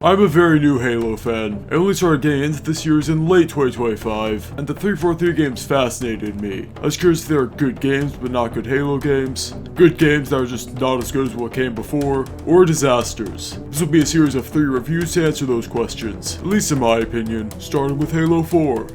I'm a very new Halo fan. I only started getting into this series in late 2025, and the 343 games fascinated me. I was curious if there are good games but not good Halo games, good games that are just not as good as what came before, or disasters. This will be a series of 3 reviews to answer those questions, at least in my opinion, starting with Halo 4.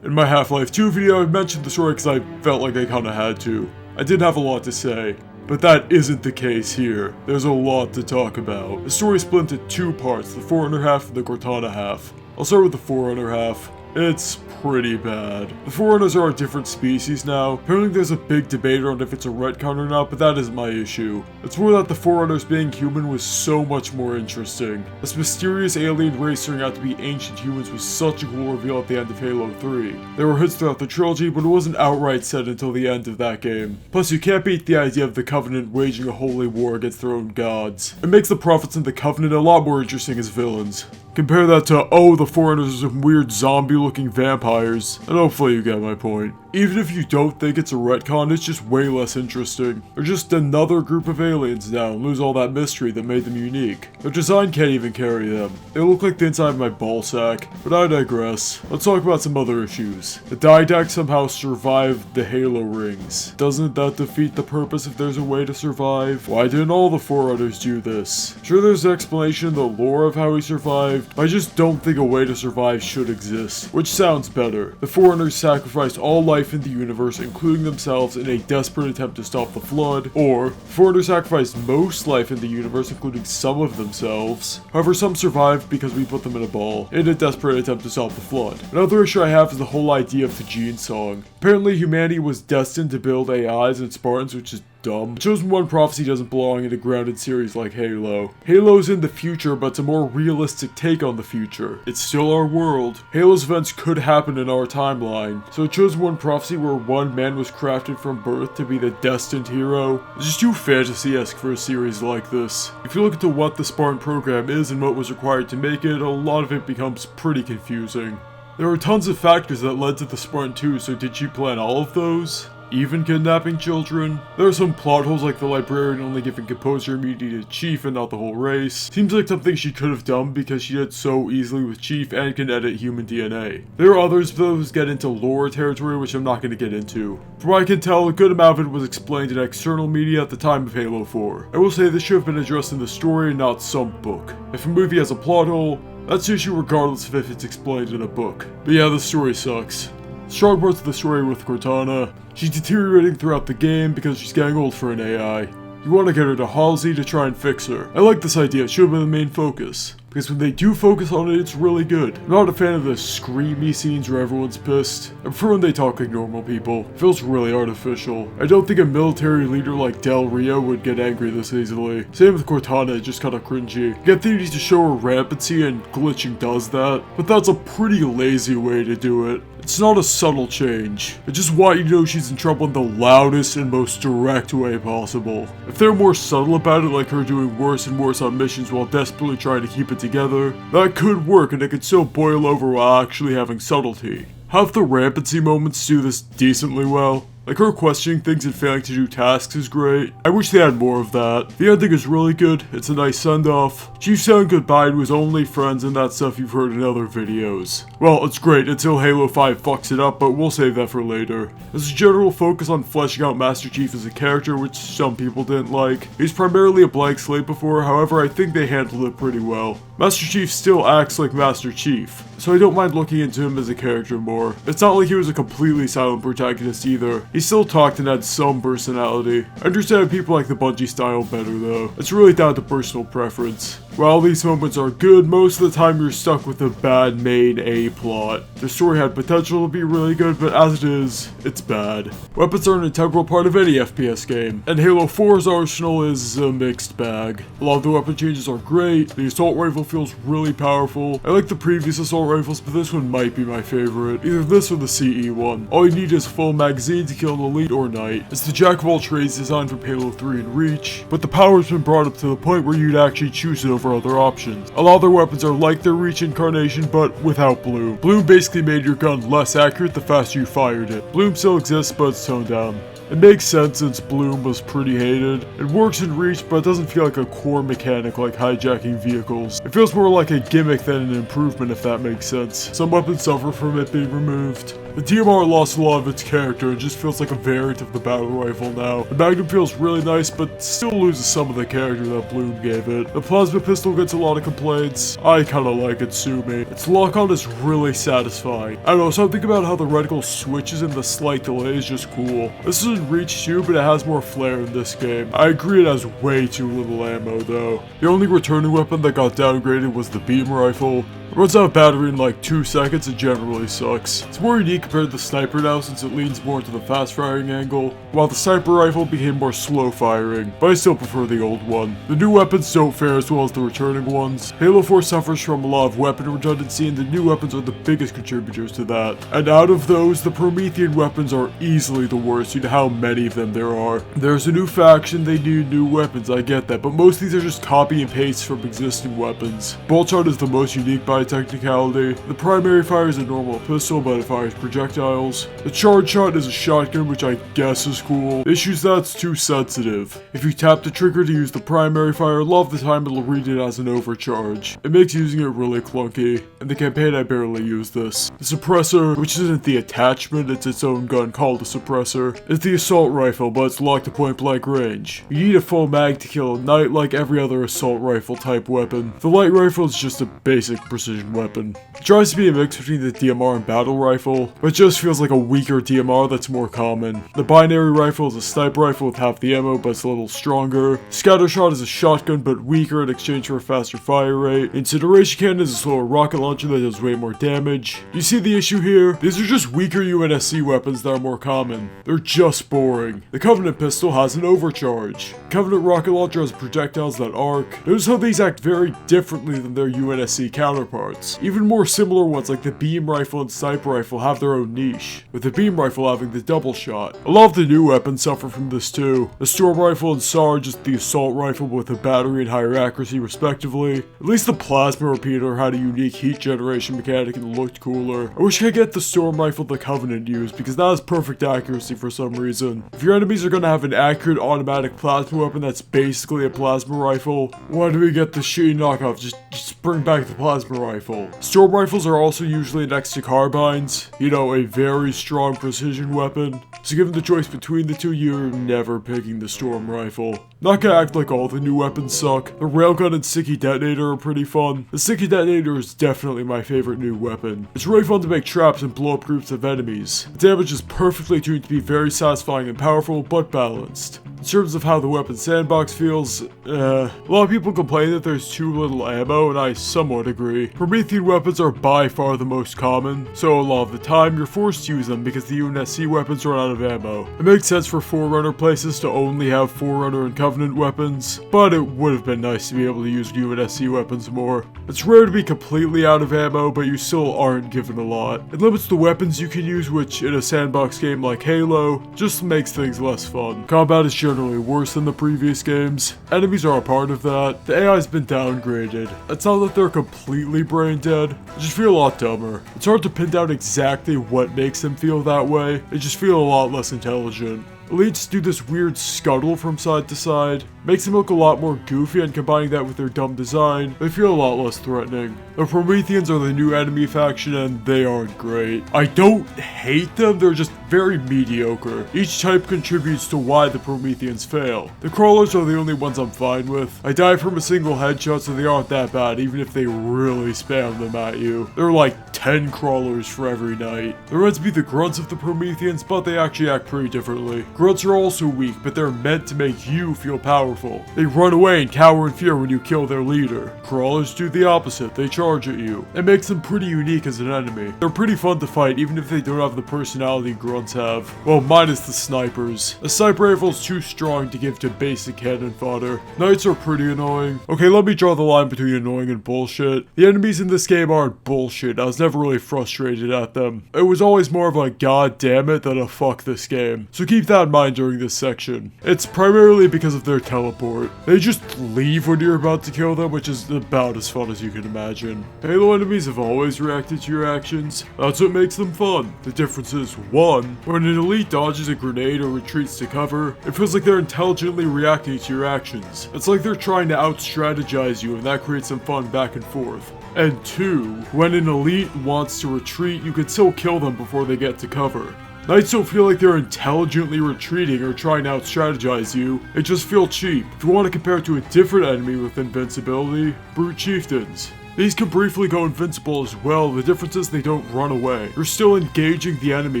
In my Half-Life 2 video, I mentioned the story because I felt like I kinda had to. I didn't have a lot to say. But that isn't the case here. There's a lot to talk about. The story is split into 2 parts, the Forerunner half and the Cortana half. I'll start with the Forerunner half. It's pretty bad. The Forerunners are a different species now. Apparently there's a big debate around if it's a retcon or not, but that isn't my issue. It's more that the Forerunners being human was so much more interesting. This mysterious alien race turning out to be ancient humans was such a cool reveal at the end of Halo 3. There were hints throughout the trilogy, but it wasn't outright said until the end of that game. Plus, you can't beat the idea of the Covenant waging a holy war against their own gods. It makes the Prophets and the Covenant a lot more interesting as villains. Compare that to, oh, the Foreigners are some weird zombie-looking vampires, and hopefully you get my point. Even if you don't think it's a retcon, it's just way less interesting. They're just another group of aliens now and lose all that mystery that made them unique. Their design can't even carry them. They look like the inside of my ballsack, but I digress. Let's talk about some other issues. The Didact somehow survived the Halo rings. Doesn't that defeat the purpose if there's a way to survive? Why didn't all the Forerunners do this? Sure, there's an explanation in the lore of how he survived, but I just don't think a way to survive should exist. Which sounds better. The Forerunners sacrificed all life in the universe, including themselves, in a desperate attempt to stop the Flood, or Foreigners sacrificed most life in the universe, including some of themselves. However, some survived because we put them in a ball, in a desperate attempt to stop the Flood. Another issue I have is the whole idea of the Gene song. Apparently, humanity was destined to build AIs and Spartans, which is dumb. Chosen One prophecy doesn't belong in a grounded series like Halo. Halo's in the future, but it's a more realistic take on the future. It's still our world. Halo's events could happen in our timeline. So Chosen One prophecy where one man was crafted from birth to be the destined hero is just too fantasy-esque for a series like this. If you look into what the Spartan program is and what was required to make it, a lot of it becomes pretty confusing. There are tons of factors that led to the Spartan 2, so did she plan all of those? Even kidnapping children? There are some plot holes like the librarian only giving composure immunity to Chief and not the whole race. Seems like something she could have done because she did so easily with Chief and can edit human DNA. There are others, but those get into lore territory, which I'm not going to get into. From what I can tell, a good amount of it was explained in external media at the time of Halo 4. I will say this should have been addressed in the story and not some book. If a movie has a plot hole, that's an issue regardless of if it's explained in a book. But yeah, the story sucks. Strong parts of the story with Cortana. She's deteriorating throughout the game because she's getting old for an AI. You want to get her to Halsey to try and fix her. I like this idea, it should have been the main focus. Because when they do focus on it, it's really good. I'm not a fan of the screamy scenes where everyone's pissed. I prefer when they talk like normal people. It feels really artificial. I don't think a military leader like Del Rio would get angry this easily. Same with Cortana, it's just kinda cringy. You get the need to show her rampancy and glitching does that, but that's a pretty lazy way to do it. It's not a subtle change. I just want you to know she's in trouble in the loudest and most direct way possible. If they're more subtle about it, like her doing worse and worse on missions while desperately trying to keep it together, that could work and it could still boil over while actually having subtlety. Half the rampancy moments do this decently well. Like her questioning things and failing to do tasks is great. I wish they had more of that. The ending is really good, it's a nice send-off. Chief saying goodbye to his only friends and that stuff you've heard in other videos. Well, it's great until Halo 5 fucks it up, but we'll save that for later. There's a general focus on fleshing out Master Chief as a character, which some people didn't like. He's primarily a blank slate before, however I think they handled it pretty well. Master Chief still acts like Master Chief, so I don't mind looking into him as a character more. It's not like he was a completely silent protagonist either. He still talked and had some personality. I understand people like the Bungie style better though. It's really down to personal preference. While these moments are good, most of the time you're stuck with a bad main A plot. The story had potential to be really good, but as it is, it's bad. Weapons are an integral part of any FPS game, and Halo 4's arsenal is a mixed bag. A lot of the weapon changes are great, the assault rifle feels really powerful. I like the previous assault rifles, but this one might be my favorite. Either this or the CE one. All you need is a full magazine to kill an elite or knight. It's the jack of all trades designed from Halo 3 and Reach, but the power's been brought up to the point where you'd actually choose it over other options. A lot of their weapons are like their Reach incarnation, but without Bloom. Bloom basically made your gun less accurate the faster you fired it. Bloom still exists, but it's toned down. It makes sense since Bloom was pretty hated. It works in Reach, but it doesn't feel like a core mechanic like hijacking vehicles. It feels more like a gimmick than an improvement, if that makes sense. Some weapons suffer from it being removed. The DMR lost a lot of its character and just feels like a variant of the battle rifle now. The Magnum feels really nice, but still loses some of the character that Bloom gave it. The plasma pistol gets a lot of complaints. I kinda like it, sue me. Its lock-on is really satisfying. I don't know, something about how the reticle switches and the slight delay is just cool. This is in Reach too, but it has more flair in this game. I agree it has way too little ammo though. The only returning weapon that got downgraded was the beam rifle. It runs out of battery in like 2 seconds and generally sucks. It's more unique compared to the sniper now since it leans more into the fast firing angle, while the sniper rifle became more slow firing, but I still prefer the old one. The new weapons don't fare as well as the returning ones. Halo 4 suffers from a lot of weapon redundancy and the new weapons are the biggest contributors to that. And out of those, the Promethean weapons are easily the worst due to how many of them there are. There's a new faction, they need new weapons, I get that, but most of these are just copy and paste from existing weapons. Bolt shot is the most unique by technicality. The primary fire is a normal pistol, but it fires projectiles. The charge shot is a shotgun, which I guess is cool. The issue is that it's too sensitive. If you tap the trigger to use the primary fire, a lot of the time it'll read it as an overcharge. It makes using it really clunky. In the campaign I barely use this. The suppressor, which isn't the attachment, it's its own gun called a suppressor, is the assault rifle, but it's locked to point blank range. You need a full mag to kill a knight like every other assault rifle type weapon. The light rifle is just a basic precision weapon. It tries to be a mix between the DMR and battle rifle, but it just feels like a weaker DMR that's more common. The binary rifle is a sniper rifle with half the ammo, but it's a little stronger. Scatter shot is a shotgun, but weaker in exchange for a faster fire rate. Incineration cannon is a slower rocket launcher that does way more damage. You see the issue here? These are just weaker UNSC weapons that are more common. They're just boring. The Covenant pistol has an overcharge. Covenant rocket launcher has projectiles that arc. Notice how these act very differently than their UNSC counterparts. Even more similar ones like the beam rifle and sniper rifle have their own niche, with the beam rifle having the double shot. A lot of the new weapons suffer from this too. The storm rifle and SAR are just the assault rifle with a battery and higher accuracy respectively. At least the plasma repeater had a unique heat generation mechanic and looked cooler. I wish I could get the storm rifle the Covenant used because that has perfect accuracy for some reason. If your enemies are gonna have an accurate automatic plasma weapon that's basically a plasma rifle, why do we get the shitty knockoff? Just bring back the plasma rifle. Storm rifles are also usually next to carbines, you know, a very strong precision weapon. So given the choice between the two, you're never picking the storm rifle. Not gonna act like all the new weapons suck. The railgun and sticky detonator are pretty fun. The sticky detonator is definitely my favorite new weapon. It's really fun to make traps and blow up groups of enemies. The damage is perfectly tuned to be very satisfying and powerful, but balanced. In terms of how the weapon sandbox feels, a lot of people complain that there's too little ammo, and I somewhat agree. Promethean weapons are by far the most common, so a lot of the time you're forced to use them because the UNSC weapons run out of ammo. It makes sense for Forerunner places to only have Forerunner and Covenant weapons, but it would have been nice to be able to use UNSC weapons more. It's rare to be completely out of ammo, but you still aren't given a lot. It limits the weapons you can use, which in a sandbox game like Halo, just makes things less fun. Combat is generally worse than the previous games. Enemies are a part of that. The AI's been downgraded. It's not that they're completely brain dead, they just feel a lot dumber. It's hard to pin down exactly what makes them feel that way, they just feel a lot less intelligent. Elites do this weird scuttle from side to side, makes them look a lot more goofy, and combining that with their dumb design, they feel a lot less threatening. The Prometheans are the new enemy faction and they aren't great. I don't hate them, they're just very mediocre. Each type contributes to why the Prometheans fail. The crawlers are the only ones I'm fine with. I die from a single headshot, so they aren't that bad even if they really spam them at you. There are like 10 crawlers for every night. They're meant to be the grunts of the Prometheans, but they actually act pretty differently. Grunts are also weak, but they're meant to make you feel powerful. They run away and cower in fear when you kill their leader. Crawlers do the opposite, they charge at you. It makes them pretty unique as an enemy. They're pretty fun to fight even if they don't have the personality grunts have. Well, minus the snipers. A sniper rifle is too strong to give to basic cannon fodder. Knights are pretty annoying. Okay, let me draw the line between annoying and bullshit. The enemies in this game aren't bullshit. I was never really frustrated at them. It was always more of a god damn it than a fuck this game. So keep that that in mind during this section. It's primarily because of their teleport. They just leave when you're about to kill them, which is about as fun as you can imagine. Halo enemies have always reacted to your actions. That's what makes them fun. The difference is, 1, when an elite dodges a grenade or retreats to cover, it feels like they're intelligently reacting to your actions. It's like they're trying to out-strategize you, and that creates some fun back and forth. And 2, when an elite wants to retreat, you can still kill them before they get to cover. Knights don't feel like they're intelligently retreating or trying to out-strategize you, they just feel cheap. If you want to compare it to a different enemy with invincibility, Brute Chieftains. These can briefly go invincible as well, the difference is they don't run away. You're still engaging the enemy,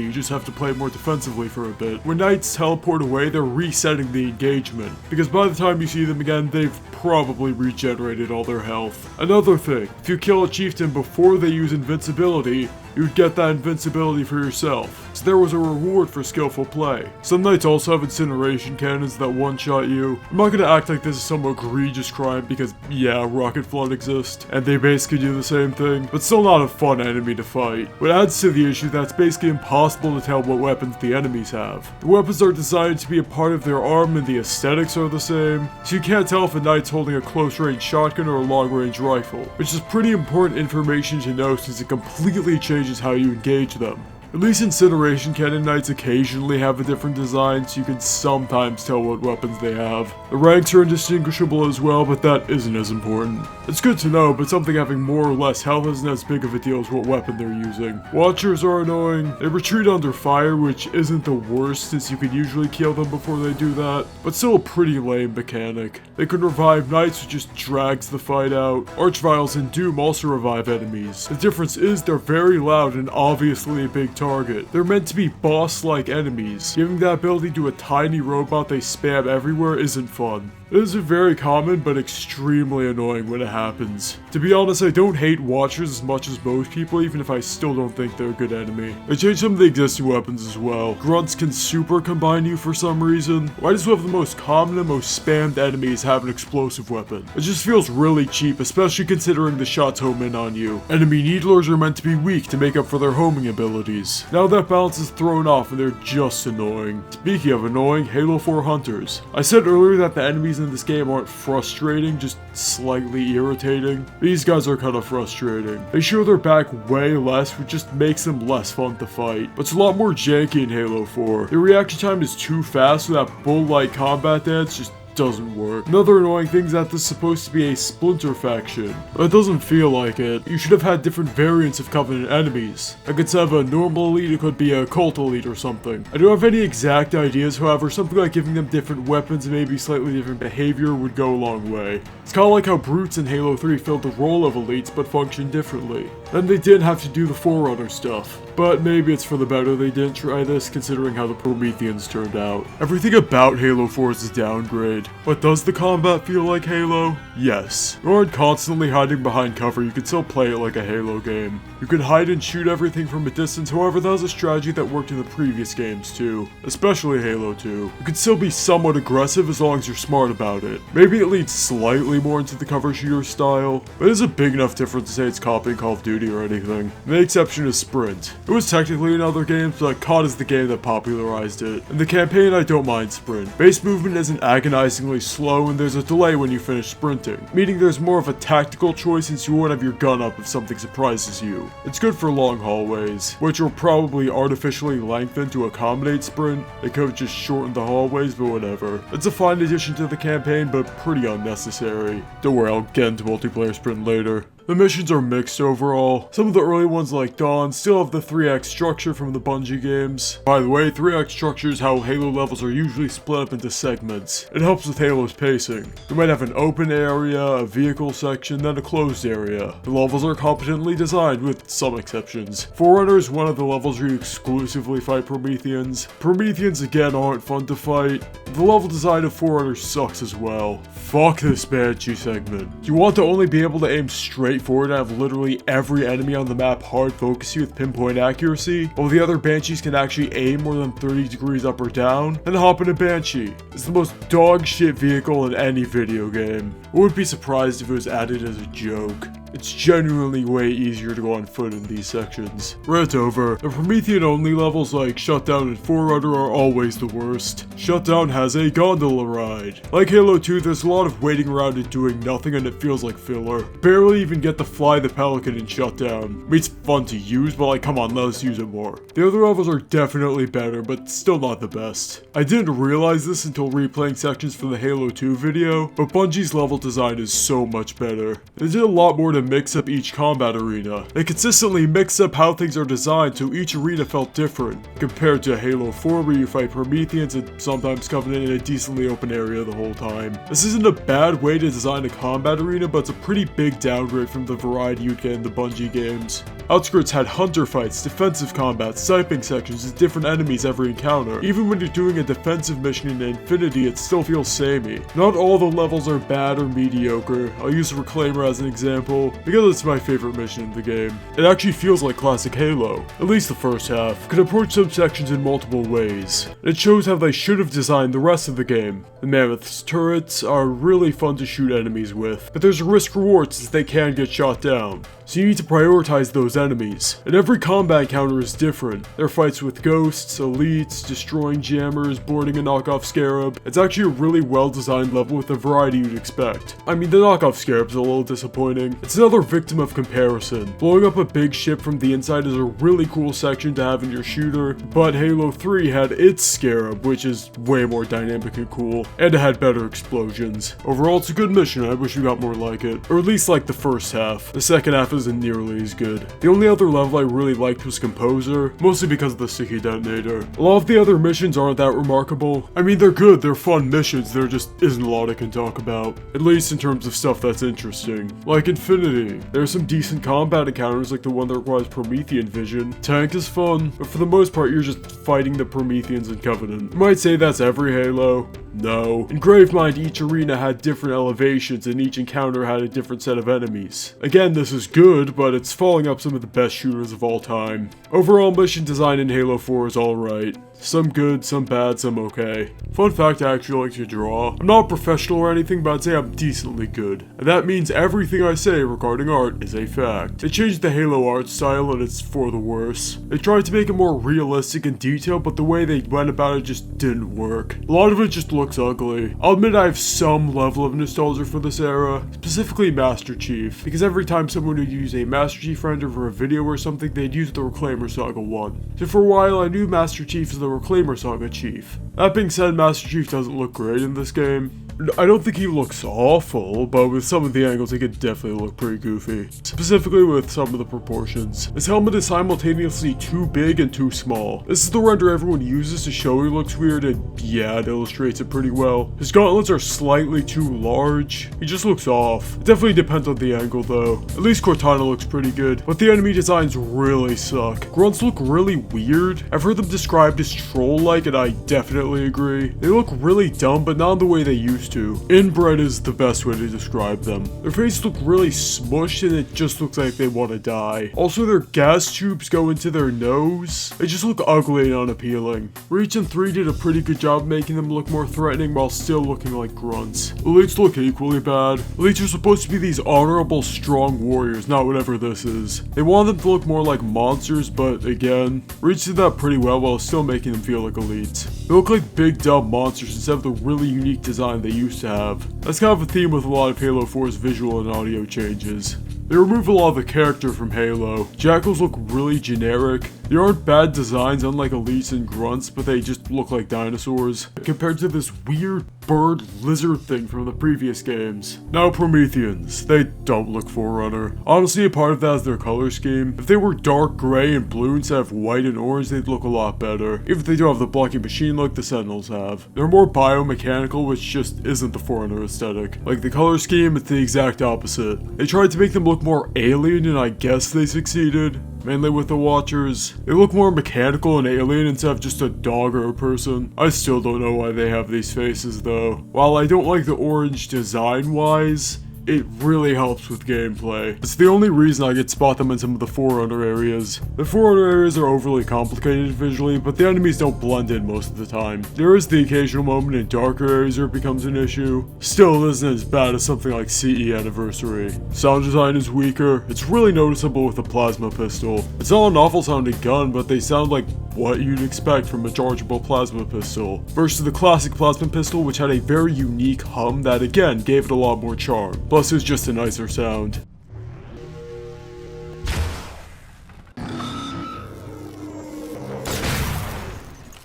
you just have to play more defensively for a bit. When Knights teleport away, they're resetting the engagement, because by the time you see them again, they've probably regenerated all their health. Another thing, if you kill a chieftain before they use invincibility, you'd get that invincibility for yourself. So there was a reward for skillful play. Some knights also have incineration cannons that one-shot you. I'm not gonna act like this is some egregious crime because, yeah, rocket flood exists, and they basically do the same thing, but still not a fun enemy to fight. What adds to the issue that it's basically impossible to tell what weapons the enemies have. The weapons are designed to be a part of their arm and the aesthetics are the same, so you can't tell if a knight's holding a close-range shotgun or a long-range rifle, which is pretty important information to know since it completely changes how you engage them. At least incineration cannon knights occasionally have a different design, so you can sometimes tell what weapons they have. The ranks are indistinguishable as well, but that isn't as important. It's good to know, but something having more or less health isn't as big of a deal as what weapon they're using. Watchers are annoying. They retreat under fire, which isn't the worst since you can usually kill them before they do that, but still a pretty lame mechanic. They can revive knights, which just drags the fight out. Archviles and Doom also revive enemies. The difference is they're very loud and obviously a big target. They're meant to be boss-like enemies. Giving that ability to a tiny robot they spam everywhere isn't fun. It is very common, but extremely annoying when it happens. To be honest, I don't hate Watchers as much as most people, even if I still don't think they're a good enemy. They changed some of the existing weapons as well. Grunts can super combine you for some reason. Why does one of the most common and most spammed enemies have an explosive weapon? It just feels really cheap, especially considering the shots home in on you. Enemy needlers are meant to be weak to make up for their homing abilities. Now that balance is thrown off and they're just annoying. Speaking of annoying, Halo 4 Hunters. I said earlier that the enemies in this game aren't frustrating, just slightly irritating. These guys are kind of frustrating. They show their back way less, which just makes them less fun to fight. But it's a lot more janky in Halo 4. The reaction time is too fast, so that bull-like combat dance just doesn't work. Another annoying thing is that this is supposed to be a splinter faction, but it doesn't feel like it. You should have had different variants of Covenant enemies. Like instead of a normal elite, it could be a cult elite or something. I don't have any exact ideas, however, something like giving them different weapons and maybe slightly different behavior would go a long way. It's kind of like how Brutes in Halo 3 filled the role of elites but functioned differently. Then they didn't have to do the Forerunner stuff. But maybe it's for the better they didn't try this, considering how the Prometheans turned out. Everything about Halo 4 is a downgrade. But does the combat feel like Halo? Yes. You aren't constantly hiding behind cover, you can still play it like a Halo game. You can hide and shoot everything from a distance, however that was a strategy that worked in the previous games too. Especially Halo 2. You can still be somewhat aggressive as long as you're smart about it. Maybe it leads slightly more into the cover shooter style, but it is a big enough difference to say it's copying Call of Duty or anything. The exception is Sprint. It was technically in other games, but COD is the game that popularized it. In the campaign, I don't mind Sprint. Base movement isn't agonizingly slow, and there's a delay when you finish sprinting, meaning there's more of a tactical choice since you won't have your gun up if something surprises you. It's good for long hallways, which will probably artificially lengthen to accommodate Sprint. They could have just shortened the hallways, but whatever. It's a fine addition to the campaign, but pretty unnecessary. Don't worry, I'll get into multiplayer Sprint later. The missions are mixed overall. Some of the early ones like Dawn still have the 3x structure from the Bungie games. By the way, 3x structure is how Halo levels are usually split up into segments. It helps with Halo's pacing. You might have an open area, a vehicle section, then a closed area. The levels are competently designed with some exceptions. Forerunner is one of the levels where you exclusively fight Prometheans. Prometheans again aren't fun to fight. The level design of Forerunner sucks as well. Fuck this Banshee segment. You want to only be able to aim straight forward and have literally every enemy on the map hard focus you with pinpoint accuracy, while the other Banshees can actually aim more than 30 degrees up or down, then hop in a Banshee. It's the most dog shit vehicle in any video game. I wouldn't be surprised if it was added as a joke. It's genuinely way easier to go on foot in these sections. Rant over. The Promethean only levels like Shutdown and Forerunner are always the worst. Shutdown has a gondola ride. Like Halo 2, there's a lot of waiting around and doing nothing and it feels like filler. Barely even get to fly the Pelican in Shutdown. I mean, it's fun to use, but like, come on, let's use it more. The other levels are definitely better, but still not the best. I didn't realize this until replaying sections for the Halo 2 video, but Bungie's level design is so much better. They did a lot more to mix up each combat arena. They consistently mixed up how things are designed so each arena felt different, compared to Halo 4 where you fight Prometheans and sometimes Covenant in a decently open area the whole time. This isn't a bad way to design a combat arena, but it's a pretty big downgrade from the variety you'd get in the Bungie games. Outskirts had hunter fights, defensive combat, sniping sections, and different enemies every encounter. Even when you're doing a defensive mission in Infinity, it still feels samey. Not all the levels are bad or mediocre. I'll use the Reclaimer as an example, because it's my favorite mission in the game. It actually feels like classic Halo, at least the first half. Could approach some sections in multiple ways. It shows how they should have designed the rest of the game. The Mammoth's turrets are really fun to shoot enemies with, but there's a risk-reward since they can get shot down. So you need to prioritize those enemies. And every combat encounter is different. There are fights with ghosts, elites, destroying jammers, boarding a knockoff scarab. It's actually a really well designed level with the variety you'd expect. I mean, the knockoff scarab's a little disappointing. It's another victim of comparison. Blowing up a big ship from the inside is a really cool section to have in your shooter, but Halo 3 had its scarab, which is way more dynamic and cool, and it had better explosions. Overall, it's a good mission. I wish we got more like it, or at least like the first half. The second half isn't nearly as good. The only other level I really liked was Composer, mostly because of the sticky detonator. A lot of the other missions aren't that remarkable. I mean, they're good, they're fun missions, there just isn't a lot I can talk about. At least in terms of stuff that's interesting. Like Infinity. There's some decent combat encounters like the one that requires Promethean vision. Tank is fun, but for the most part you're just fighting the Prometheans and Covenant. You might say that's every Halo. No. In Gravemind, each arena had different elevations and each encounter had a different set of enemies. Again, this is good, but it's following up some of the best shooters of all time. Overall mission design in Halo 4 is alright. Some good, some bad, some okay. Fun fact, I actually like to draw. I'm not a professional or anything, but I'd say I'm decently good. And that means everything I say regarding art is a fact. They changed the Halo art style and it's for the worse. They tried to make it more realistic and detailed, but the way they went about it just didn't work. A lot of it just looks ugly. I'll admit I have some level of nostalgia for this era, specifically Master Chief, because every time someone would use a Master Chief render for a video or something, they'd use the Reclaimer Saga one. So for a while I knew Master Chief as the Reclaimer Saga Chief. That being said, Master Chief doesn't look great in this game. I don't think he looks awful, but with some of the angles he could definitely look pretty goofy. Specifically with some of the proportions. His helmet is simultaneously too big and too small. This is the render everyone uses to show he looks weird, and yeah, it illustrates it pretty well. His gauntlets are slightly too large. He just looks off. It definitely depends on the angle though. At least Cortana looks pretty good, but the enemy designs really suck. Grunts look really weird. I've heard them described as troll-like, and I definitely agree. They look really dumb, but not in the way they used to. Inbred is the best way to describe them. Their faces look really smushed and it just looks like they want to die. Also, their gas tubes go into their nose. They just look ugly and unappealing. Reach and 3 did a pretty good job making them look more threatening while still looking like grunts. Elites look equally bad. Elites are supposed to be these honorable, strong warriors, not whatever this is. They want them to look more like monsters, but again, Reach did that pretty well while still making them feel like elites. They look like big dumb monsters instead of the really unique design they used to have. That's kind of a theme with a lot of Halo 4's visual and audio changes. They remove a lot of the character from Halo. Jackals look really generic. They aren't bad designs unlike elites and grunts, but they just look like dinosaurs, compared to this weird bird lizard thing from the previous games. Now Prometheans. They don't look Forerunner. Honestly, a part of that is their color scheme. If they were dark gray and blue instead of white and orange, they'd look a lot better. Even if they don't have the blocking machine look the Sentinels have. They're more biomechanical, which just isn't the Forerunner aesthetic. Like the color scheme, it's the exact opposite. They tried to make them look more alien, and I guess they succeeded. Mainly with the Watchers. They look more mechanical and alien instead of just a dog or a person. I still don't know why they have these faces though. While I don't like the orange design wise, it really helps with gameplay. It's the only reason I could spot them in some of the Forerunner areas. The Forerunner areas are overly complicated visually, but the enemies don't blend in most of the time. There is the occasional moment in darker areas where it becomes an issue. Still, it isn't as bad as something like CE Anniversary. Sound design is weaker. It's really noticeable with the plasma pistol. It's not an awful sounding gun, but they sound like what you'd expect from a chargeable plasma pistol, versus the classic plasma pistol, which had a very unique hum that again gave it a lot more charm. Plus it's just a nicer sound.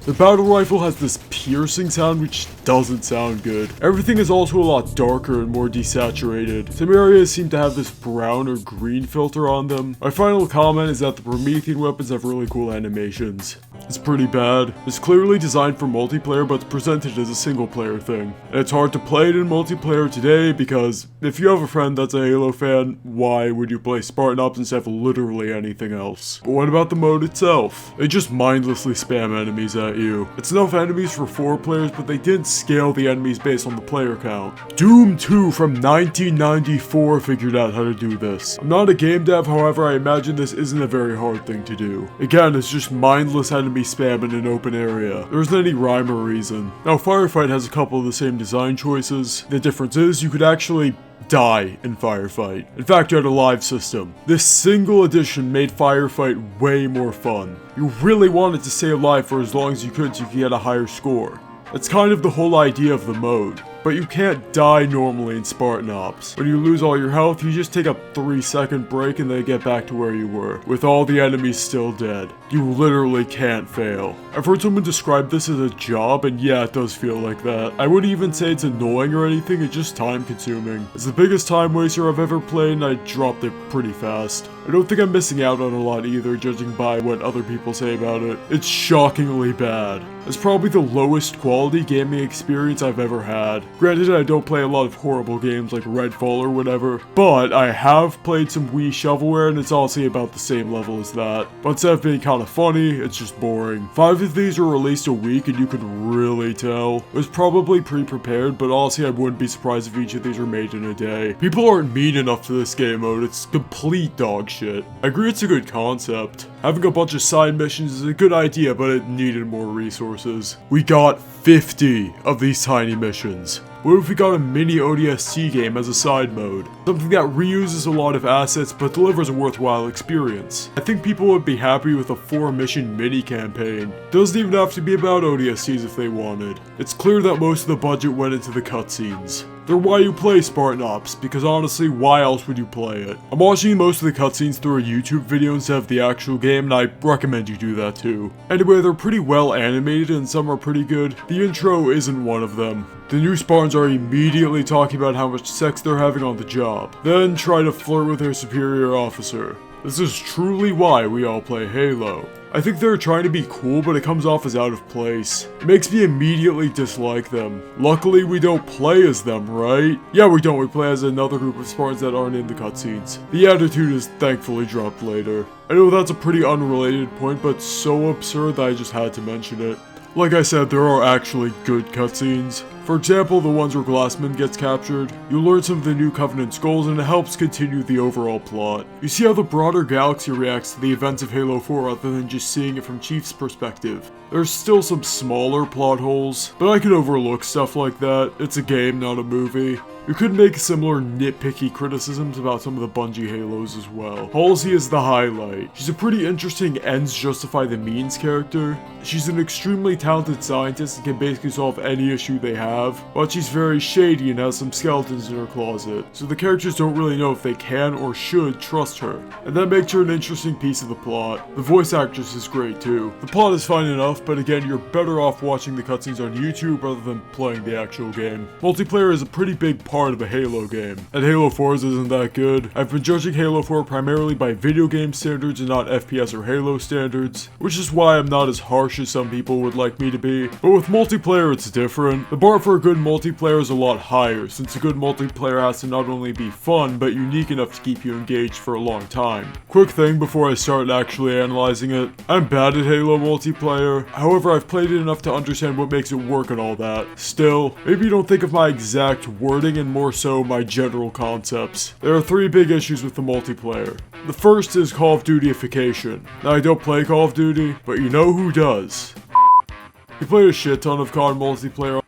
The battle rifle has this piercing sound which doesn't sound good. Everything is also a lot darker and more desaturated. Some areas seem to have this brown or green filter on them. My final comment is that the Promethean weapons have really cool animations. It's pretty bad. It's clearly designed for multiplayer, but it's presented as a single player thing. And it's hard to play it in multiplayer today because if you have a friend that's a Halo fan, why would you play Spartan Ops instead of literally anything else? But what about the mode itself? They just mindlessly spam enemies at you. It's enough enemies for 4 players, but they didn't scale the enemies based on the player count. Doom 2 from 1994 figured out how to do this. I'm not a game dev, however, I imagine this isn't a very hard thing to do. Again, it's just mindless enemy spam in an open area. There isn't any rhyme or reason. Now, Firefight has a couple of the same design choices. The difference is you could actually die in Firefight. In fact, you had a live system. This single edition made Firefight way more fun. You really wanted to stay alive for as long as you could so you could get a higher score. That's kind of the whole idea of the mode. But you can't die normally in Spartan Ops. When you lose all your health, you just take a 3-second break and then get back to where you were, with all the enemies still dead. You literally can't fail. I've heard someone describe this as a job, and yeah, it does feel like that. I wouldn't even say it's annoying or anything, it's just time consuming. It's the biggest time waster I've ever played, and I dropped it pretty fast. I don't think I'm missing out on a lot either, judging by what other people say about it. It's shockingly bad. It's probably the lowest quality gaming experience I've ever had. Granted, I don't play a lot of horrible games like Redfall or whatever, but I have played some Wii shovelware and it's honestly about the same level as that. But instead of being kind of funny, it's just boring. 5 of these were released a week and you could really tell. It was probably pre-prepared, but honestly I wouldn't be surprised if each of these were made in a day. People aren't mean enough to this game mode, it's complete dog shit. I agree it's a good concept. Having a bunch of side missions is a good idea, but it needed more resources. We got 50 of these tiny missions. What if we got a mini ODST game as a side mode? Something that reuses a lot of assets but delivers a worthwhile experience. I think people would be happy with a 4-mission mini campaign. Doesn't even have to be about ODSTs if they wanted. It's clear that most of the budget went into the cutscenes. They're why you play Spartan Ops, because honestly, why else would you play it? I'm watching most of the cutscenes through a YouTube video instead of the actual game, and I recommend you do that too. Anyway, they're pretty well animated and some are pretty good. The intro isn't one of them. The new Spartans are immediately talking about how much sex they're having on the job, then try to flirt with their superior officer. This is truly why we all play Halo. I think they're trying to be cool, but it comes off as out of place. It makes me immediately dislike them. Luckily, we don't play as them, right? Yeah, we don't. We play as another group of Spartans that aren't in the cutscenes. The attitude is thankfully dropped later. I know that's a pretty unrelated point, but so absurd that I just had to mention it. Like I said, there are actually good cutscenes. For example, the ones where Glassman gets captured. You'll learn some of the new Covenant's goals and it helps continue the overall plot. You see how the broader galaxy reacts to the events of Halo 4 rather than just seeing it from Chief's perspective. There's still some smaller plot holes, but I can overlook stuff like that. It's a game, not a movie. You could make similar nitpicky criticisms about some of the Bungie Halos as well. Halsey is the highlight. She's a pretty interesting ends justify the means character. She's an extremely talented scientist and can basically solve any issue they have, but she's very shady and has some skeletons in her closet, so the characters don't really know if they can or should trust her, and that makes her an interesting piece of the plot. The voice actress is great too. The plot is fine enough, but again, you're better off watching the cutscenes on YouTube rather than playing the actual game. Multiplayer is a pretty big part of a Halo game, and Halo 4's isn't that good. I've been judging Halo 4 primarily by video game standards and not FPS or Halo standards, which is why I'm not as harsh as some people would like me to be. But with multiplayer it's different. The bar bar for a good multiplayer is a lot higher, since a good multiplayer has to not only be fun, but unique enough to keep you engaged for a long time. Quick thing before I start actually analyzing it, I'm bad at Halo multiplayer, however I've played it enough to understand what makes it work and all that. Still, maybe you don't think of my exact wording and more so my general concepts. There are 3 big issues with the multiplayer. The first is Call of Duty-ification. Now I don't play Call of Duty, but you know who does. He played a shit ton of COD multiplayer,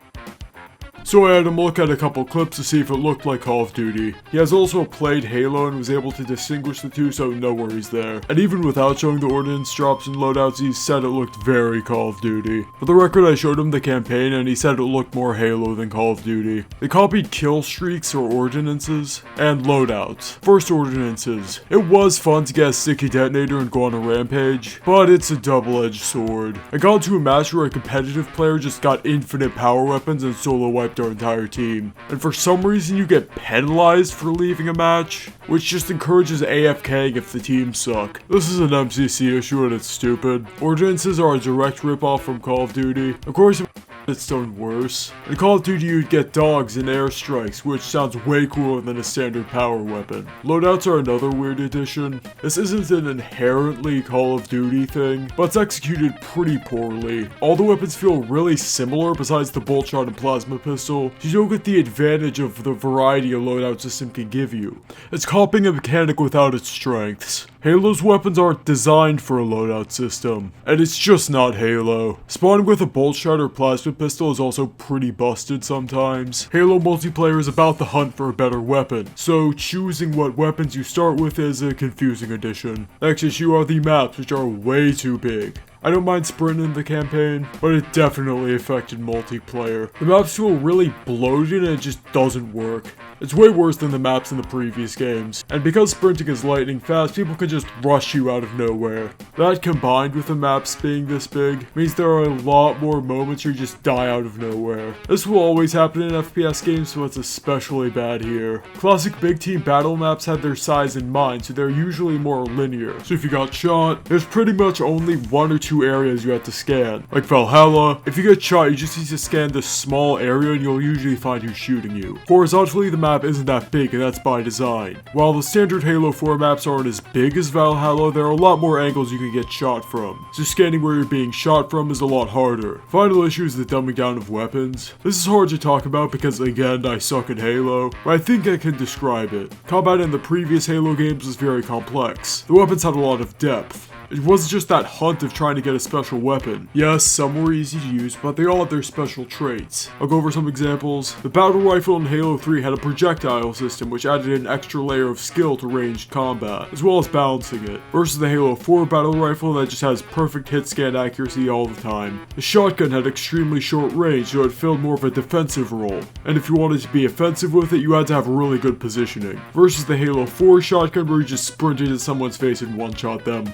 so I had him look at a couple clips to see if it looked like Call of Duty. He has also played Halo and was able to distinguish the two, so no worries there. And even without showing the ordnance drops and loadouts, he said it looked very Call of Duty. For the record, I showed him the campaign and he said it looked more Halo than Call of Duty. They copied kill streaks or ordinances and loadouts. First, ordinances. It was fun to get a sticky detonator and go on a rampage, but it's a double-edged sword. I got into a match where a competitive player just got infinite power weapons and solo wiped our entire team. And for some reason you get penalized for leaving a match, which just encourages AFKing if the team suck. This is an MCC issue and it's stupid. Ordinances are a direct ripoff from Call of Duty. Of course, it's done worse. In Call of Duty you'd get dogs and airstrikes, which sounds way cooler than a standard power weapon. Loadouts are another weird addition. This isn't an inherently Call of Duty thing, but it's executed pretty poorly. All the weapons feel really similar besides the bolt shot and plasma pistol. You don't get the advantage of the variety a loadout system can give you. It's copying a mechanic without its strengths. Halo's weapons aren't designed for a loadout system, and it's just not Halo. Spawning with a bolt shot or plasma pistol is also pretty busted sometimes. Halo multiplayer is about the hunt for a better weapon, so choosing what weapons you start with is a confusing addition. Next issue are the maps, which are way too big. I don't mind sprinting in the campaign, but it definitely affected multiplayer. The maps feel really bloated and it just doesn't work. It's way worse than the maps in the previous games. And because sprinting is lightning fast, people can just rush you out of nowhere. That combined with the maps being this big, means there are a lot more moments where you just die out of nowhere. This will always happen in FPS games, so it's especially bad here. Classic big team battle maps had their size in mind, so they're usually more linear. So if you got shot, there's pretty much only 1 or 2 areas you have to scan. Like Valhalla, if you get shot, you just need to scan this small area and you'll usually find who's shooting you. Horizontally, the map isn't that big and that's by design. While the standard Halo 4 maps aren't as big as Valhalla, there are a lot more angles you can get shot from. So scanning where you're being shot from is a lot harder. Final issue is the dumbing down of weapons. This is hard to talk about because again, I suck at Halo, but I think I can describe it. Combat in the previous Halo games was very complex. The weapons had a lot of depth. It wasn't just that hunt of trying to get a special weapon. Yes, some were easy to use, but they all had their special traits. I'll go over some examples. The battle rifle in Halo 3 had a projectile system, which added an extra layer of skill to ranged combat, as well as balancing it, versus the Halo 4 battle rifle that just has perfect hit scan accuracy all the time. The shotgun had extremely short range, so it filled more of a defensive role, and if you wanted to be offensive with it, you had to have really good positioning, versus the Halo 4 shotgun where you just sprinted at someone's face and one-shot them.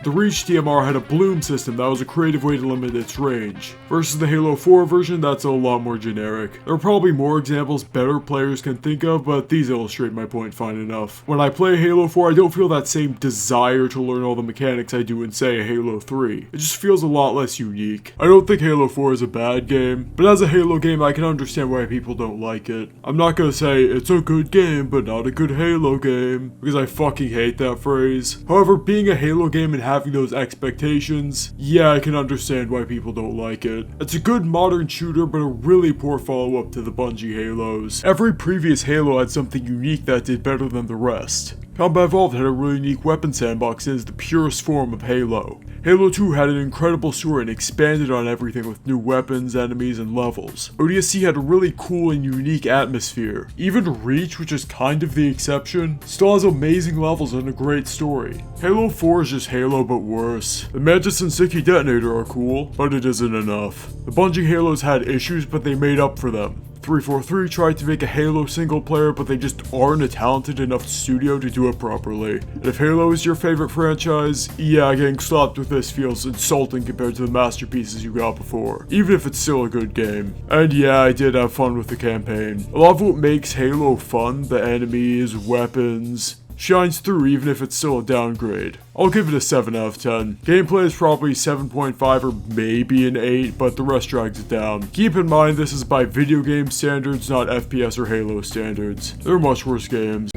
The Reach DMR had a bloom system that was a creative way to limit its range, versus the Halo 4 version that's a lot more generic. There are probably more examples better players can think of, but these illustrate my point fine enough. When I play Halo 4, I don't feel that same desire to learn all the mechanics I do in, say, Halo 3. It just feels a lot less unique. I don't think Halo 4 is a bad game, but as a Halo game, I can understand why people don't like it. I'm not gonna say it's a good game, but not a good Halo game, because I fucking hate that phrase. However, being a Halo game and having those expectations, yeah, I can understand why people don't like it. It's a good modern shooter, but a really poor follow-up to the Bungie Halos. Every previous Halo had something unique that did better than the rest. Combat Evolved had a really unique weapon sandbox and is the purest form of Halo. Halo 2 had an incredible story and expanded on everything with new weapons, enemies, and levels. ODST had a really cool and unique atmosphere. Even Reach, which is kind of the exception, still has amazing levels and a great story. Halo 4 is just Halo but worse. The Mantis and Sticky Detonator are cool, but it isn't enough. The Bungie Halos had issues, but they made up for them. 343 tried to make a Halo single player, but they just aren't a talented enough studio to do it properly. And if Halo is your favorite franchise, yeah, getting slapped with this feels insulting compared to the masterpieces you got before, even if it's still a good game. And yeah, I did have fun with the campaign. A lot of what makes Halo fun, the enemies, weapons, shines through even if it's still a downgrade. I'll give it a 7 out of 10. Gameplay is probably 7.5 or maybe an 8, but the rest drags it down. Keep in mind this is by video game standards, not FPS or Halo standards. There are much worse games.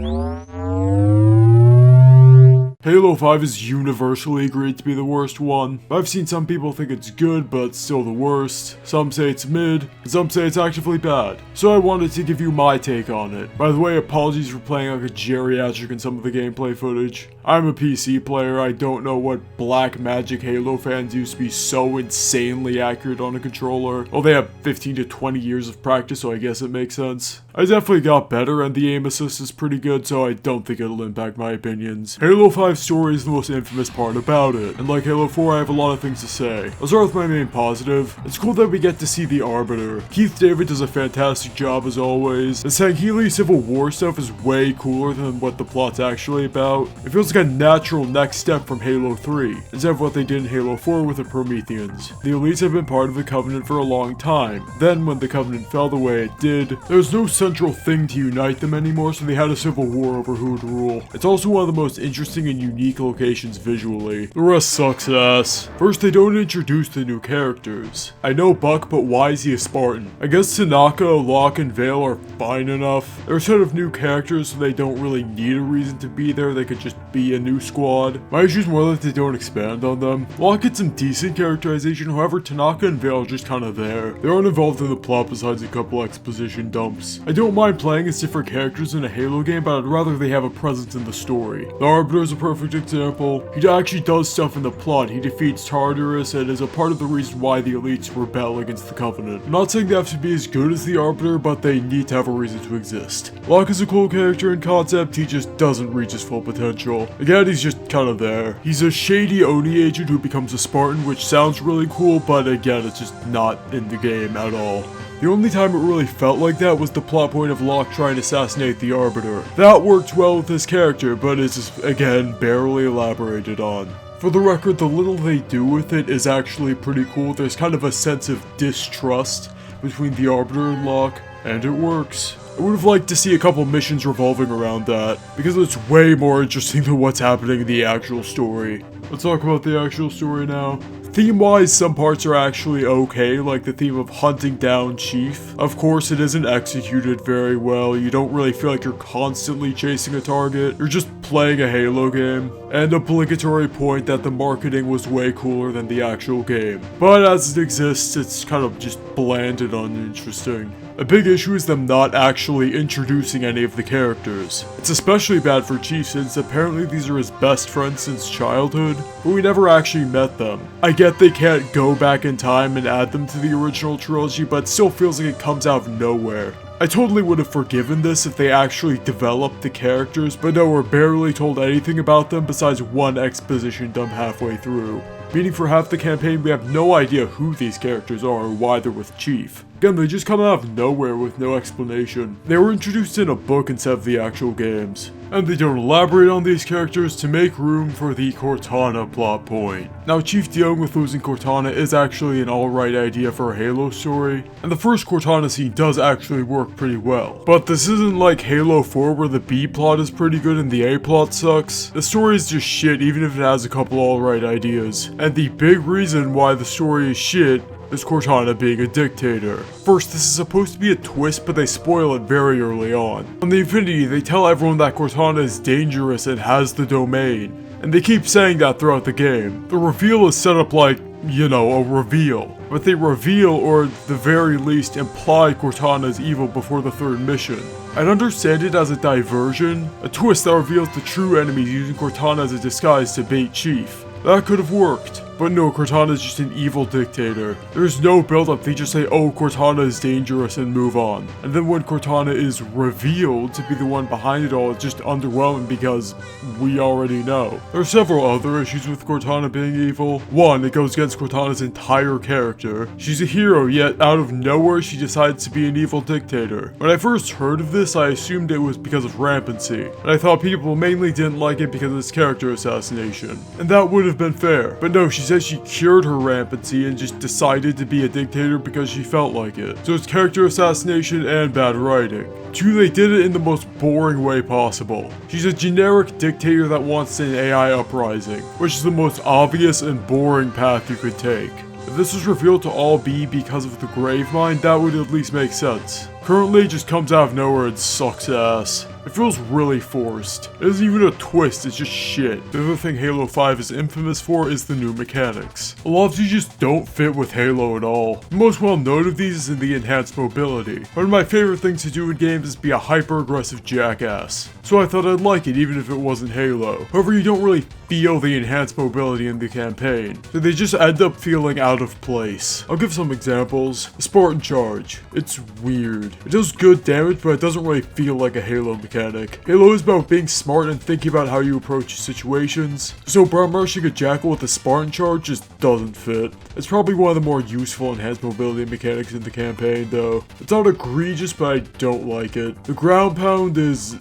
Halo 5 is universally agreed to be the worst one. I've seen some people think it's good, but still the worst. Some say it's mid, and some say it's actively bad. So I wanted to give you my take on it. By the way, apologies for playing like a geriatric in some of the gameplay footage. I'm a PC player, I don't know what black magic Halo fans used to be so insanely accurate on a controller. Well, they have 15 to 20 years of practice, so I guess it makes sense. I definitely got better, and the aim assist is pretty good, so I don't think it'll impact my opinions. Halo 5 story is the most infamous part about it, and like Halo 4, I have a lot of things to say. I'll start with my main positive. It's cool that we get to see the Arbiter. Keith David does a fantastic job as always. The Sangheili Civil War stuff is way cooler than what the plot's actually about. It feels like a natural next step from Halo 3, instead of what they did in Halo 4 with the Prometheans. The Elites have been part of the Covenant for a long time. Then when the Covenant fell the way it did, there was no central thing to unite them anymore, so they had a civil war over who would rule. It's also one of the most interesting and unique locations visually. The rest sucks ass. First, they don't introduce the new characters. I know Buck, but why is he a Spartan? I guess Tanaka, Locke, and Vale are fine enough. They're a set of new characters, so they don't really need a reason to be there. They could just be a new squad. My issue is more that they don't expand on them. Locke gets some decent characterization, however Tanaka and Vale are just kind of there. They aren't involved in the plot besides a couple exposition dumps. I don't mind playing as different characters in a Halo game, but I'd rather they have a presence in the story. The Arbiter is a perfect example. He actually does stuff in the plot. He defeats Tartarus and is a part of the reason why the Elites rebel against the Covenant. I'm not saying they have to be as good as the Arbiter, but they need to have a reason to exist. Locke is a cool character in concept, he just doesn't reach his full potential. Again, he's just kind of there. He's a shady Oni agent who becomes a Spartan, which sounds really cool, but again, it's just not in the game at all. The only time it really felt like that was the plot point of Locke trying to assassinate the Arbiter. That worked well with his character, but it's just, again, barely elaborated on. For the record, the little they do with it is actually pretty cool. There's kind of a sense of distrust between the Arbiter and Locke, and it works. I would have liked to see a couple missions revolving around that, because it's way more interesting than what's happening in the actual story. Let's talk about the actual story now. Theme-wise, some parts are actually okay, like the theme of hunting down Chief. Of course, it isn't executed very well. You don't really feel like you're constantly chasing a target. You're just playing a Halo game. And obligatory point that the marketing was way cooler than the actual game. But as it exists, it's kind of just bland and uninteresting. A big issue is them not actually introducing any of the characters. It's especially bad for Chief since apparently these are his best friends since childhood, but we never actually met them. I get they can't go back in time and add them to the original trilogy, but it still feels like it comes out of nowhere. I totally would have forgiven this if they actually developed the characters, but no, we're barely told anything about them besides one exposition dump halfway through. Meaning for half the campaign we have no idea who these characters are or why they're with Chief. Again, they just come out of nowhere with no explanation. They were introduced in a book instead of the actual games. And they don't elaborate on these characters to make room for the Cortana plot point. Now, Chief dealing with losing Cortana is actually an alright idea for a Halo story, and the first Cortana scene does actually work pretty well. But this isn't like Halo 4 where the B plot is pretty good and the A plot sucks. The story is just shit even if it has a couple alright ideas. And the big reason why the story is shit is Cortana being a dictator. First, this is supposed to be a twist, but they spoil it very early on. On the Infinity, they tell everyone that Cortana is dangerous and has the domain, and they keep saying that throughout the game. The reveal is set up like, you know, a reveal. But they reveal, or at the very least imply Cortana is evil before the third mission. I'd understand it as a diversion, a twist that reveals the true enemies using Cortana as a disguise to bait Chief. That could have worked. But no, Cortana is just an evil dictator. There's no build-up, they just say, oh, Cortana is dangerous and move on. And then when Cortana is revealed to be the one behind it all, it's just underwhelming because we already know. There are several other issues with Cortana being evil. One, it goes against Cortana's entire character. She's a hero, yet out of nowhere she decides to be an evil dictator. When I first heard of this, I assumed it was because of rampancy. And I thought people mainly didn't like it because of its character assassination. And that would have been fair. But no, she's says she cured her rampancy and just decided to be a dictator because she felt like it. So it's character assassination and bad writing. 2, they did it in the most boring way possible. She's a generic dictator that wants an AI uprising, which is the most obvious and boring path you could take. If this was revealed to all be because of the Gravemind, that would at least make sense. Currently, it just comes out of nowhere and sucks ass. It feels really forced. It isn't even a twist, it's just shit. The other thing Halo 5 is infamous for is the new mechanics. A lot of these just don't fit with Halo at all. The most well known of these is in the enhanced mobility. One of my favorite things to do in games is be a hyper-aggressive jackass. So I thought I'd like it even if it wasn't Halo. However, you don't really feel the enhanced mobility in the campaign, so they just end up feeling out of place. I'll give some examples. The Spartan charge. It's weird. It does good damage, but it doesn't really feel like a Halo mechanic. Halo is about being smart and thinking about how you approach situations, so brown rushing a jackal with a Spartan charge just doesn't fit. It's probably one of the more useful enhanced mobility mechanics in the campaign though. It's not egregious, but I don't like it. The ground pound is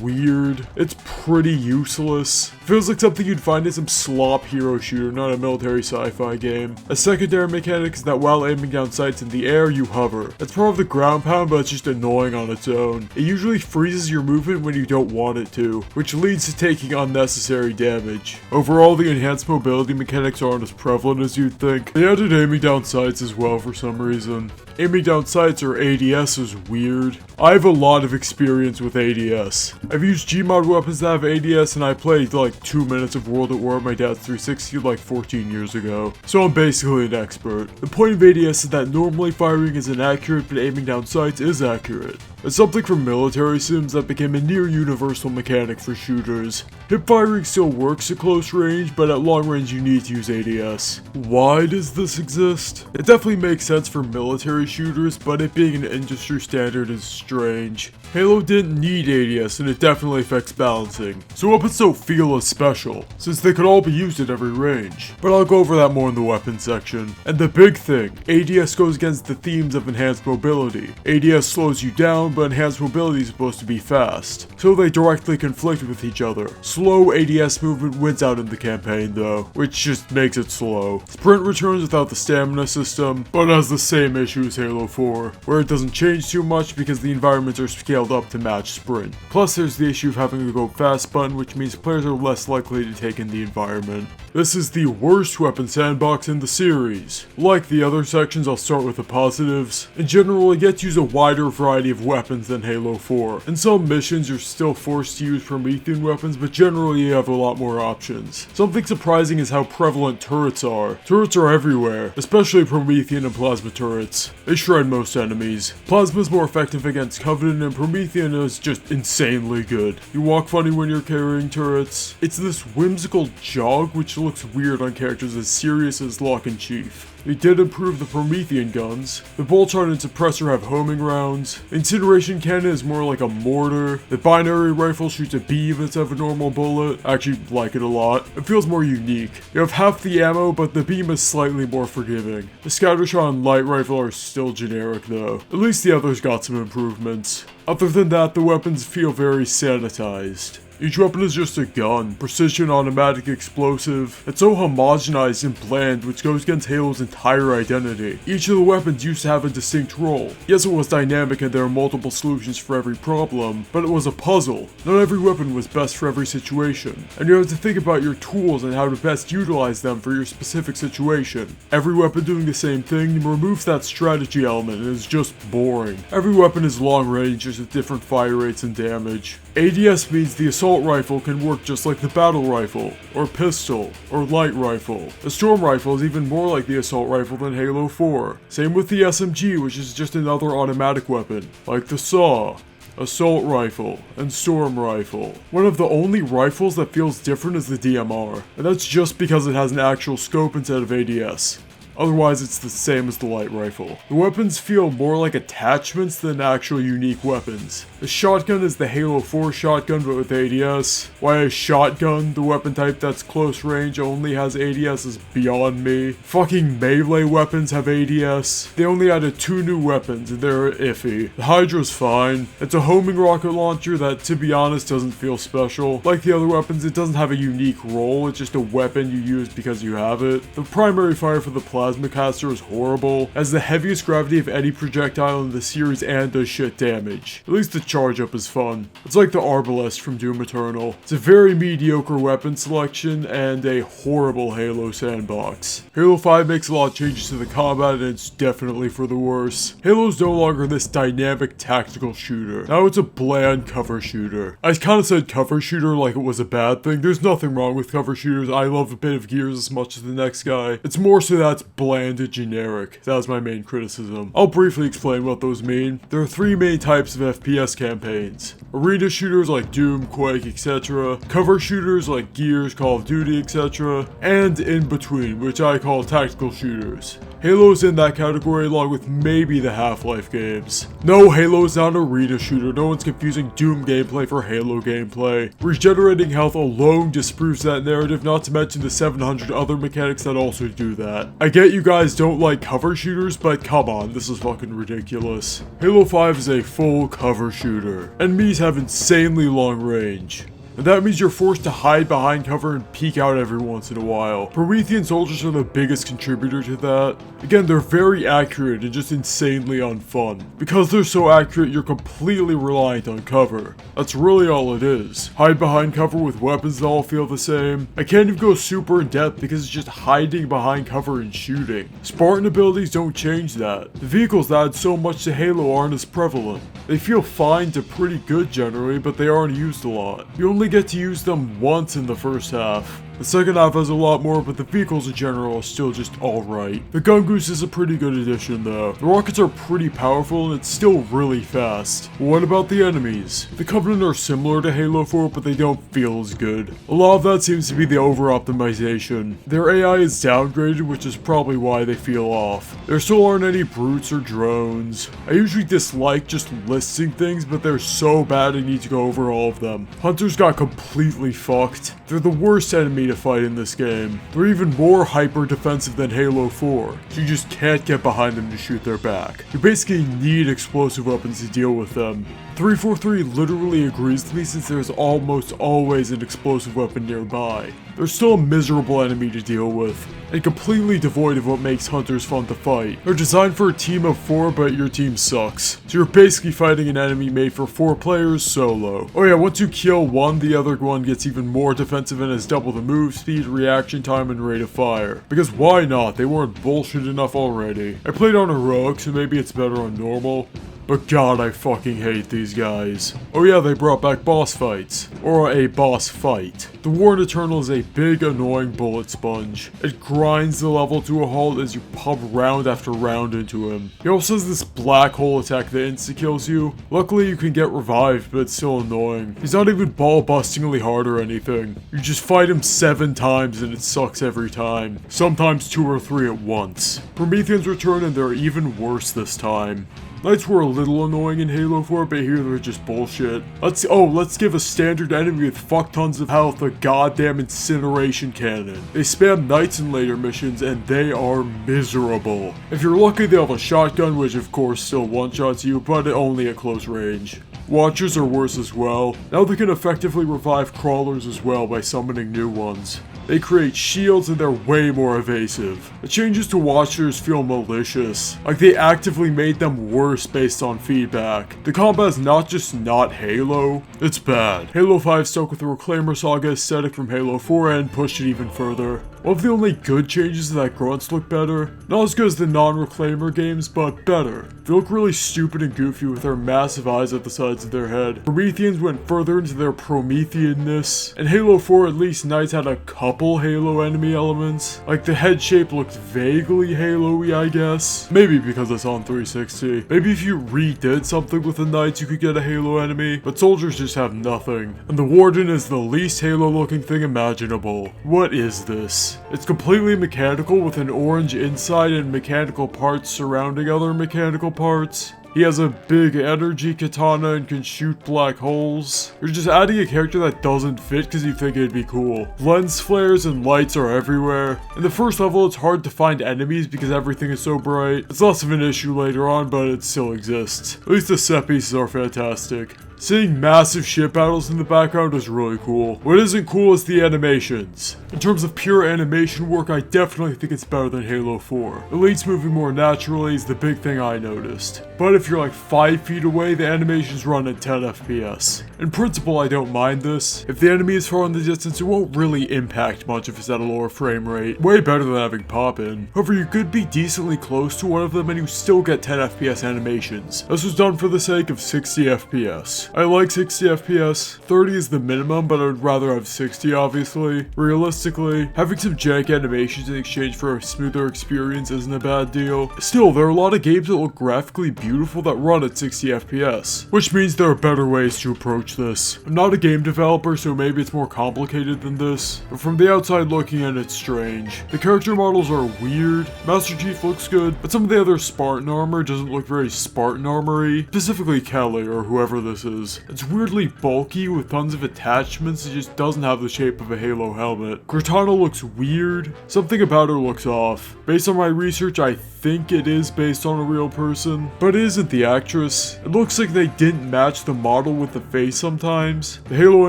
weird. It's pretty useless. Feels like something you'd find in some slop hero shooter, not a military sci-fi game. A secondary mechanic is that while aiming down sights in the air, you hover. It's part of the ground pound, but it's just annoying on its own. It usually freezes your movement when you don't want it to, which leads to taking unnecessary damage. Overall, the enhanced mobility mechanics aren't as prevalent as you'd think. They added aiming down sights as well for some reason. Aiming down sights, or ADS, is weird. I have a lot of experience with ADS. I've used Gmod weapons that have ADS, and I played like 2 minutes of World at War on my dad's 360 like 14 years ago, so I'm basically an expert. The point of ADS is that normally firing is inaccurate, but aiming down sights is accurate. It's something from military sims that became a near universal mechanic for shooters. Hip firing still works at close range, but at long range you need to use ADS. Why does this exist? It definitely makes sense for military shooters, but it being an industry standard is strange. Halo didn't need ADS, and it definitely affects balancing, so weapons don't feel as special, since they could all be used at every range. But I'll go over that more in the weapons section. And the big thing, ADS goes against the themes of enhanced mobility. ADS slows you down, but enhanced mobility is supposed to be fast, so they directly conflict with each other. Slow ADS movement wins out in the campaign though, which just makes it slow. Sprint returns without the stamina system, but has the same issue as Halo 4, where it doesn't change too much because the environments are scaled up to match sprint. Plus there's the issue of having the go fast button, which means players are less likely to take in the environment. This is the worst weapon sandbox in the series. Like the other sections, I'll start with the positives. In general, it gets to use a wider variety of weapons than Halo 4. In some missions, you're still forced to use Promethean weapons, but generally you have a lot more options. Something surprising is how prevalent turrets are. Turrets are everywhere, especially Promethean and Plasma turrets. They shred most enemies. Plasma is more effective against Covenant, and Promethean is just insanely good. You walk funny when you're carrying turrets. It's this whimsical jog which looks weird on characters as serious as Lock and Chief. They did improve the Promethean guns. The Boltron and Suppressor have homing rounds. The Incineration Cannon is more like a mortar. The Binary Rifle shoots a beam instead of a normal bullet. I actually like it a lot. It feels more unique. You have half the ammo, but the beam is slightly more forgiving. The Scattershot and Light Rifle are still generic though. At least the others got some improvements. Other than that, the weapons feel very sanitized. Each weapon is just a gun, precision, automatic, explosive. It's so homogenized and bland, which goes against Halo's entire identity. Each of the weapons used to have a distinct role. Yes, it was dynamic and there are multiple solutions for every problem, but it was a puzzle. Not every weapon was best for every situation, and you have to think about your tools and how to best utilize them for your specific situation. Every weapon doing the same thing removes that strategy element and is just boring. Every weapon is long range, just with different fire rates and damage. ADS means the assault rifle can work just like the battle rifle, or pistol, or light rifle. The storm rifle is even more like the assault rifle than Halo 4. Same with the SMG, which is just another automatic weapon, like the SAW, assault rifle, and storm rifle. One of the only rifles that feels different is the DMR, and that's just because it has an actual scope instead of ADS. Otherwise, it's the same as the light rifle. The weapons feel more like attachments than actual unique weapons. The shotgun is the Halo 4 shotgun but with ADS. Why a shotgun, the weapon type that's close range, only has ADS is beyond me. Fucking melee weapons have ADS. They only added 2 new weapons and they're iffy. The Hydra's fine. It's a homing rocket launcher that, to be honest, doesn't feel special. Like the other weapons, it doesn't have a unique role, it's just a weapon you use because you have it. The primary fire for the plasma caster is horrible, as the heaviest gravity of any projectile in the series and does shit damage. At least the charge up is fun. It's like the Arbalest from Doom Eternal. It's a very mediocre weapon selection and a horrible Halo sandbox. Halo 5 makes a lot of changes to the combat and it's definitely for the worse. Halo's no longer this dynamic tactical shooter. Now it's a bland cover shooter. I kinda said cover shooter like it was a bad thing. There's nothing wrong with cover shooters. I love a bit of Gears as much as the next guy. It's more so that it's bland and generic. That was my main criticism. I'll briefly explain what those mean. There are 3 main types of FPS campaigns. Arena shooters like Doom, Quake, etc. Cover shooters like Gears, Call of Duty, etc. And in between, which I call tactical shooters. Halo's in that category along with maybe the Half-Life games. No, Halo's not an arena shooter. No one's confusing Doom gameplay for Halo gameplay. Regenerating health alone disproves that narrative, not to mention the 700 other mechanics that also do that. I get you guys don't like cover shooters, but come on, this is fucking ridiculous. Halo 5 is a full cover shooter. Enemies have insanely long range. And that means you're forced to hide behind cover and peek out every once in a while. Promethean soldiers are the biggest contributor to that. Again, they're very accurate and just insanely unfun. Because they're so accurate, you're completely reliant on cover. That's really all it is. Hide behind cover with weapons that all feel the same. I can't even go super in depth because it's just hiding behind cover and shooting. Spartan abilities don't change that. The vehicles that add so much to Halo aren't as prevalent. They feel fine to pretty good generally, but they aren't used a lot. You only get to use them once in the first half. The second half has a lot more, but the vehicles in general are still just alright. The gun goose is a pretty good addition though. The rockets are pretty powerful and it's still really fast. What about the enemies? The Covenant are similar to Halo 4, but they don't feel as good. A lot of that seems to be the over-optimization. Their AI is downgraded, which is probably why they feel off. There still aren't any brutes or drones. I usually dislike just listing things, but they're so bad I need to go over all of them. Hunters got completely fucked. They're the worst enemy to fight in this game. They're even more hyper defensive than Halo 4, so you just can't get behind them to shoot their back. You basically need explosive weapons to deal with them. 343 literally agrees with me since there's almost always an explosive weapon nearby. They're still a miserable enemy to deal with, and completely devoid of what makes hunters fun to fight. They're designed for a team of 4, but your team sucks. So you're basically fighting an enemy made for 4 players solo. Oh yeah, once you kill one, the other one gets even more defensive and has double the move speed, reaction time, and rate of fire. Because why not? They weren't bullshit enough already. I played on heroic, so maybe it's better on normal. But god, I fucking hate these guys. Oh yeah, they brought back boss fights. Or a boss fight. The Warren Eternal is a big, annoying bullet sponge. It grinds the level to a halt as you pump round after round into him. He also has this black hole attack that insta-kills you. Luckily, you can get revived, but it's still annoying. He's not even ball-bustingly hard or anything. You just fight him 7 times and it sucks every time. Sometimes 2 or 3 at once. Prometheans return and they're even worse this time. Knights were a little annoying in Halo 4, but here they're just bullshit. Let's give a standard enemy with fuck tons of health a goddamn incineration cannon. They spam Knights in later missions, and they are miserable. If you're lucky, they have a shotgun, which of course still one-shots you, but only at close range. Watchers are worse as well. Now they can effectively revive crawlers as well by summoning new ones. They create shields and they're way more evasive. The changes to Watchers feel malicious, like they actively made them worse based on feedback. The combat is not just not Halo, it's bad. Halo 5 stuck with the Reclaimer Saga aesthetic from Halo 4 and pushed it even further. One of the only good changes is that grunts look better. Not as good as the non-Reclaimer games, but better. They look really stupid and goofy with their massive eyes at the sides of their head. Prometheans went further into their Prometheanness. In Halo 4, at least Knights had a couple Halo enemy elements. Like the head shape looked vaguely Halo-y, I guess. Maybe because it's on 360. Maybe if you redid something with the Knights, you could get a Halo enemy. But soldiers just have nothing. And the Warden is the least Halo-looking thing imaginable. What is this? It's completely mechanical with an orange inside and mechanical parts surrounding other mechanical parts. He has a big energy katana and can shoot black holes. You're just adding a character that doesn't fit because you think it'd be cool. Lens flares and lights are everywhere. In the first level, it's hard to find enemies because everything is so bright. It's less of an issue later on, but it still exists. At least the set pieces are fantastic. Seeing massive ship battles in the background is really cool. What isn't cool is the animations. In terms of pure animation work, I definitely think it's better than Halo 4. Elites moving more naturally is the big thing I noticed. But if you're like 5 feet away, the animations run at 10 FPS. In principle, I don't mind this. If the enemy is far in the distance, it won't really impact much if it's at a lower frame rate. Way better than having pop-in. However, you could be decently close to one of them and you still get 10 FPS animations. This was done for the sake of 60 FPS. I like 60 FPS. 30 is the minimum, but I would rather have 60 obviously. Realistically, having some jank animations in exchange for a smoother experience isn't a bad deal. Still, there are a lot of games that look graphically beautiful that run at 60 FPS, which means there are better ways to approach this. I'm not a game developer, so maybe it's more complicated than this, but from the outside looking in, it's strange. The character models are weird. Master Chief looks good, but some of the other Spartan armor doesn't look very Spartan armor-y, specifically Kelly or whoever this is. It's weirdly bulky with tons of attachments. It just doesn't have the shape of a Halo helmet. Cortana looks weird. Something about her looks off. Based on my research, I think it is based on a real person, but it isn't the actress. It looks like they didn't match the model with the face sometimes. The Halo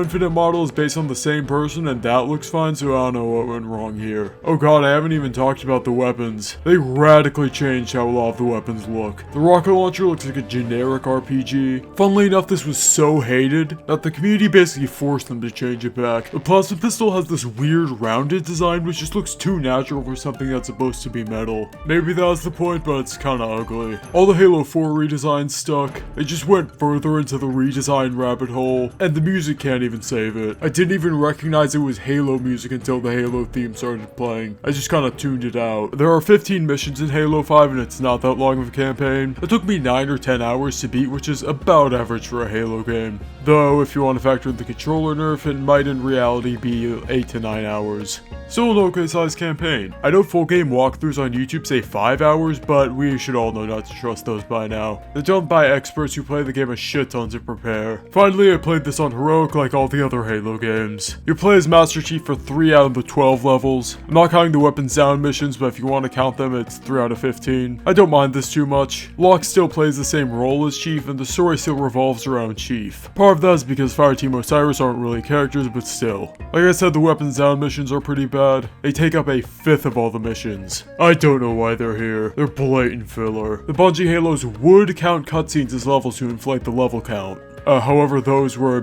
Infinite model is based on the same person and that looks fine, so I don't know what went wrong here. Oh god, I haven't even talked about the weapons. They radically changed how a lot of the weapons look. The rocket launcher looks like a generic RPG. Funnily enough, this was so hated that the community basically forced them to change it back. The plasma pistol has this weird rounded design which just looks too natural for something that's supposed to be metal. Maybe that's the point, but it's kinda ugly. All the Halo 4 redesigns stuck. They just went further into the redesign rabbit hole, and the music can't even save it. I didn't even recognize it was Halo music until the Halo theme started playing. I just kinda tuned it out. There are 15 missions in Halo 5 and it's not that long of a campaign. It took me 9 or 10 hours to beat, which is about average for a Halo game. Though, if you want to factor in the controller nerf, it might in reality be 8 to 9 hours. Still an okay sized campaign. I know full game walkthroughs on YouTube say 5 hours, but we should all know not to trust those by now. They're done by experts who play the game a shit ton to prepare. Finally, I played this on Heroic like all the other Halo games. You play as Master Chief for 3 out of the 12 levels. I'm not counting the weapons down missions, but if you want to count them, it's 3 out of 15. I don't mind this too much. Locke still plays the same role as Chief, and the story still revolves around Chief. Part of that is because Fireteam Osiris aren't really characters, but still. Like I said, the weapons down missions are pretty bad. They take up a fifth of all the missions. I don't know why they're here. They're blatant filler. The Bungie Halos would count cutscenes as levels to inflate the level count. However, those were,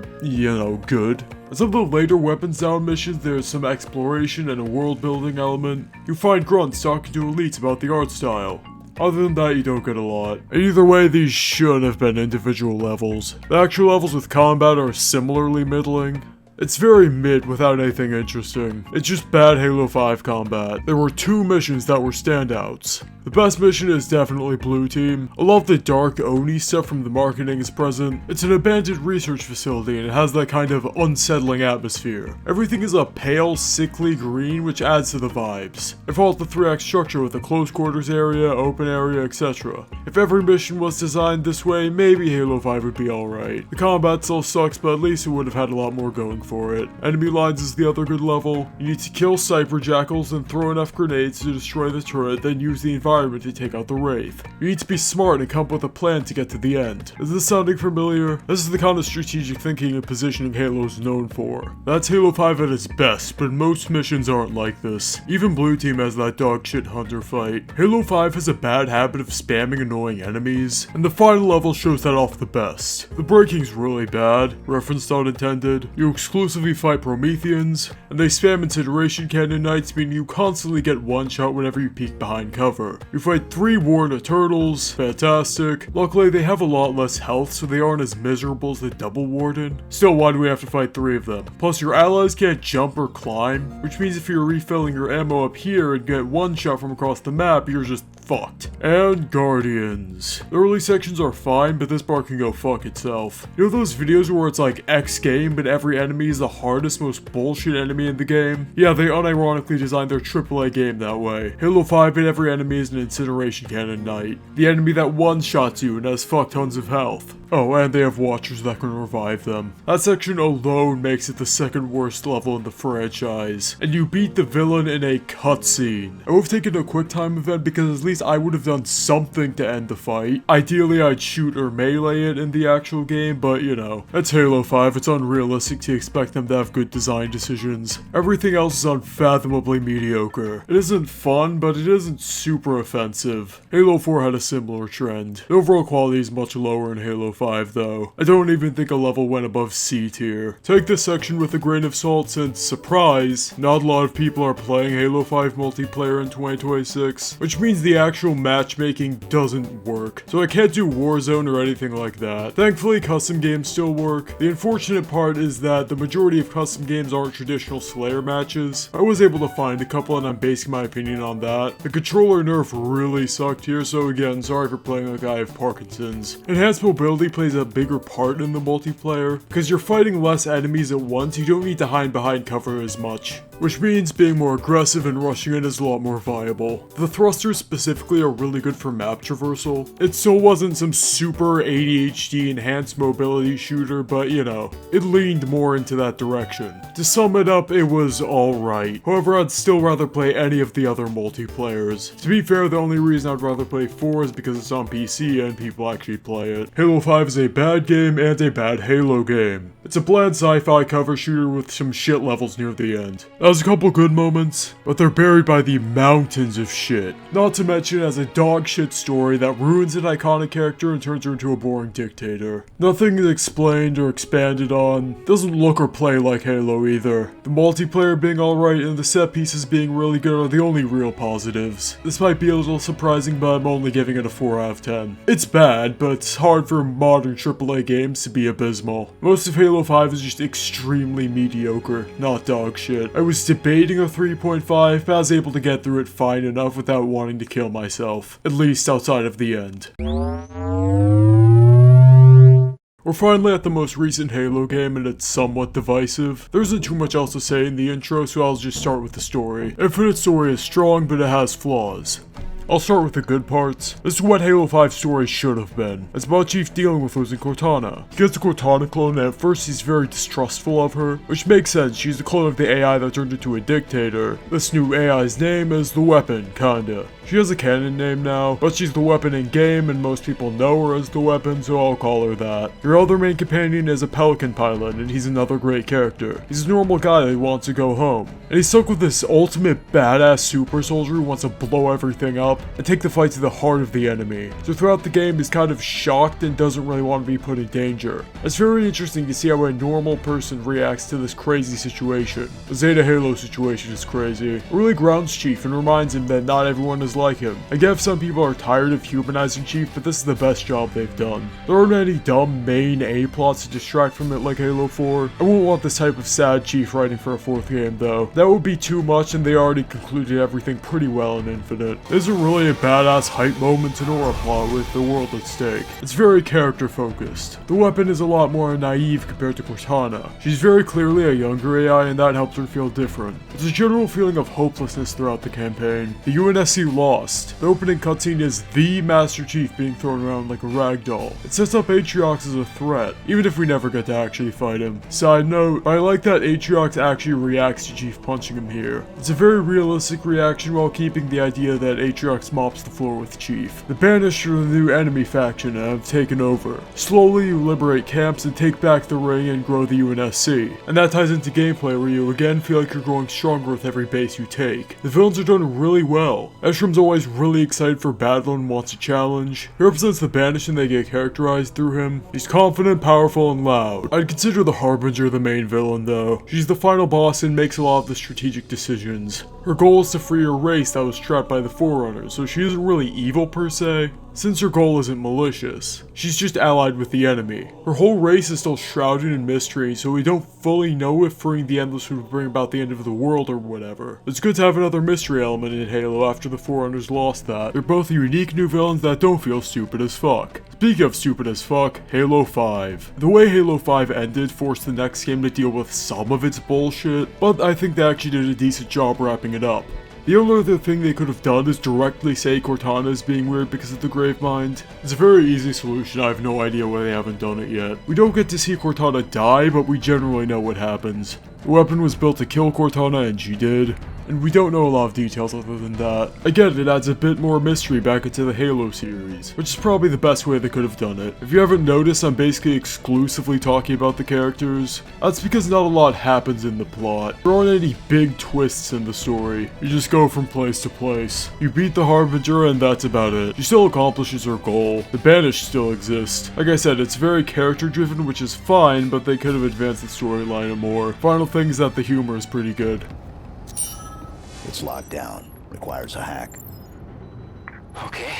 good. In some of the later weapons down missions, there's some exploration and a world building element. You find grunts talking to elites about the art style. Other than that, you don't get a lot. Either way, these should have been individual levels. The actual levels with combat are similarly middling. It's very mid without anything interesting. It's just bad Halo 5 combat. There were 2 missions that were standouts. The best mission is definitely Blue Team. A lot of the dark Oni stuff from the marketing is present. It's an abandoned research facility and it has that kind of unsettling atmosphere. Everything is a pale, sickly green, which adds to the vibes. It follows the 3-act structure with a close quarters area, open area, etc. If every mission was designed this way, maybe Halo 5 would be alright. The combat still sucks, but at least it would have had a lot more going for it. Enemy lines is the other good level. You need to kill Cypher Jackals and throw enough grenades to destroy the turret, then use the environment to take out the Wraith. You need to be smart and come up with a plan to get to the end. Is this sounding familiar? This is the kind of strategic thinking and positioning Halo is known for. That's Halo 5 at its best, but most missions aren't like this. Even Blue Team has that dogshit hunter fight. Halo 5 has a bad habit of spamming annoying enemies, and the final level shows that off the best. The breaking's really bad, reference not intended. You exclusively fight Prometheans, and they spam incineration cannon knights, meaning you constantly get one shot whenever you peek behind cover. You fight 3 Warner Turtles, fantastic. Luckily they have a lot less health, so they aren't as miserable as the Double Warden. Still, why do we have to fight 3 of them? Plus your allies can't jump or climb, which means if you're refilling your ammo up here and get one shot from across the map, you're just fucked. And Guardians. The early sections are fine, but this part can go fuck itself. You know those videos where it's like X game, but every enemy is the hardest, most bullshit enemy in the game? Yeah, they unironically designed their AAA game that way. Halo 5 and every enemy is an incineration cannon knight. The enemy that one-shots you and has fuck tons of health. Oh, and they have watchers that can revive them. That section alone makes it the second worst level in the franchise. And you beat the villain in a cutscene. I would have taken a quick time event because at least I would have done something to end the fight. Ideally, I'd shoot or melee it in the actual game, but you know, it's Halo 5, it's unrealistic to expect them to have good design decisions. Everything else is unfathomably mediocre. It isn't fun, but it isn't super offensive. Halo 4 had a similar trend. The overall quality is much lower in Halo 5 though. I don't even think a level went above C tier. Take this section with a grain of salt since, surprise, not a lot of people are playing Halo 5 multiplayer in 2026, which means the actual matchmaking doesn't work. So I can't do Warzone or anything like that. Thankfully, custom games still work. The unfortunate part is that the majority of custom games aren't traditional Slayer matches. I was able to find a couple and I'm basing my opinion on that. The controller nerf really sucked here, so again, sorry for playing like I have Parkinson's. Enhanced mobility plays a bigger part in the multiplayer. Because you're fighting less enemies at once, you don't need to hide behind cover as much. Which means being more aggressive and rushing in is a lot more viable. The thrusters specifically are really good for map traversal. It still wasn't some super ADHD enhanced mobility shooter, but you know, it leaned more into that direction. To sum it up, it was alright. However, I'd still rather play any of the other multiplayers. To be fair, the only reason I'd rather play 4 is because it's on PC and people actually play it. Halo 5 is a bad game and a bad Halo game. It's a bland sci-fi cover shooter with some shit levels near the end. Has a couple good moments, but they're buried by the mountains of shit. Not to mention it has a dog shit story that ruins an iconic character and turns her into a boring dictator. Nothing is explained or expanded on. Doesn't look or play like Halo either. The multiplayer being alright and the set pieces being really good are the only real positives. This might be a little surprising, but I'm only giving it a 4 out of 10. It's bad, but it's hard for modern AAA games to be abysmal. Most of Halo 5 is just extremely mediocre, not dog shit. I was debating a 3.5, but I was able to get through it fine enough without wanting to kill myself. At least outside of the end. We're finally at the most recent Halo game and it's somewhat divisive. There isn't too much else to say in the intro, so I'll just start with the story. Infinite Story is strong, but it has flaws. I'll start with the good parts. This is what Halo 5's story should have been. It's about Chief dealing with losing Cortana. He gets a Cortana clone and at first he's very distrustful of her, which makes sense, she's the clone of the AI that turned into a dictator. This new AI's name is the Weapon, kinda. She has a canon name now, but she's the Weapon in game and most people know her as the Weapon, so I'll call her that. Your other main companion is a Pelican pilot and he's another great character. He's a normal guy that wants to go home. And he's stuck with this ultimate badass super soldier who wants to blow everything up and take the fight to the heart of the enemy. So throughout the game he's kind of shocked and doesn't really want to be put in danger. It's very interesting to see how a normal person reacts to this crazy situation. The Zeta Halo situation is crazy. It really grounds Chief and reminds him that not everyone is like him. I get if some people are tired of humanizing Chief, but this is the best job they've done. There aren't any dumb main A plots to distract from it like Halo 4. I won't want this type of sad Chief writing for a 4th game though. That would be too much and they already concluded everything pretty well in Infinite. There isn't really a badass hype moment in or a plot with the world at stake. It's very character focused. The Weapon is a lot more naive compared to Cortana. She's very clearly a younger AI and that helps her feel different. There's a general feeling of hopelessness throughout the campaign. The UNSC lost. The opening cutscene is the Master Chief being thrown around like a ragdoll. It sets up Atriox as a threat, even if we never get to actually fight him. Side note, I like that Atriox actually reacts to Chief punching him here. It's a very realistic reaction while keeping the idea that Atriox mops the floor with Chief. The Banished are the new enemy faction and have taken over. Slowly you liberate camps and take back the ring and grow the UNSC. And that ties into gameplay where you again feel like you're growing stronger with every base you take. The villains are done really well. Eshram's always really excited for battle and wants a challenge. He represents the Banished and they get characterized through him. He's confident, powerful, and loud. I'd consider the Harbinger the main villain though. She's the final boss and makes a lot of the strategic decisions. Her goal is to free her race that was trapped by the Forerunners. character, so she isn't really evil per se, since her goal isn't malicious. She's just allied with the enemy. Her whole race is still shrouded in mystery, so we don't fully know if freeing the Endless would bring about the end of the world or whatever. It's good to have another mystery element in Halo after the Forerunners lost that. They're both unique new villains that don't feel stupid as fuck. Speaking of stupid as fuck, Halo 5. The way Halo 5 ended forced the next game to deal with some of its bullshit, but I think they actually did a decent job wrapping it up. The only other thing they could have done is directly say Cortana is being weird because of the Gravemind. It's a very easy solution, I have no idea why they haven't done it yet. We don't get to see Cortana die, but we generally know what happens. The weapon was built to kill Cortana and she did, and we don't know a lot of details other than that. Again, it adds a bit more mystery back into the Halo series, which is probably the best way they could have done it. If you haven't noticed, I'm basically exclusively talking about the characters. That's because not a lot happens in the plot. There aren't any big twists in the story. You just go from place to place. You beat the Harbinger and that's about it. She still accomplishes her goal. The Banished still exist. Like I said, it's very character driven, which is fine, but they could have advanced the storyline more. Final thing is that the humor is pretty good. It's locked down. Requires a hack. Okay.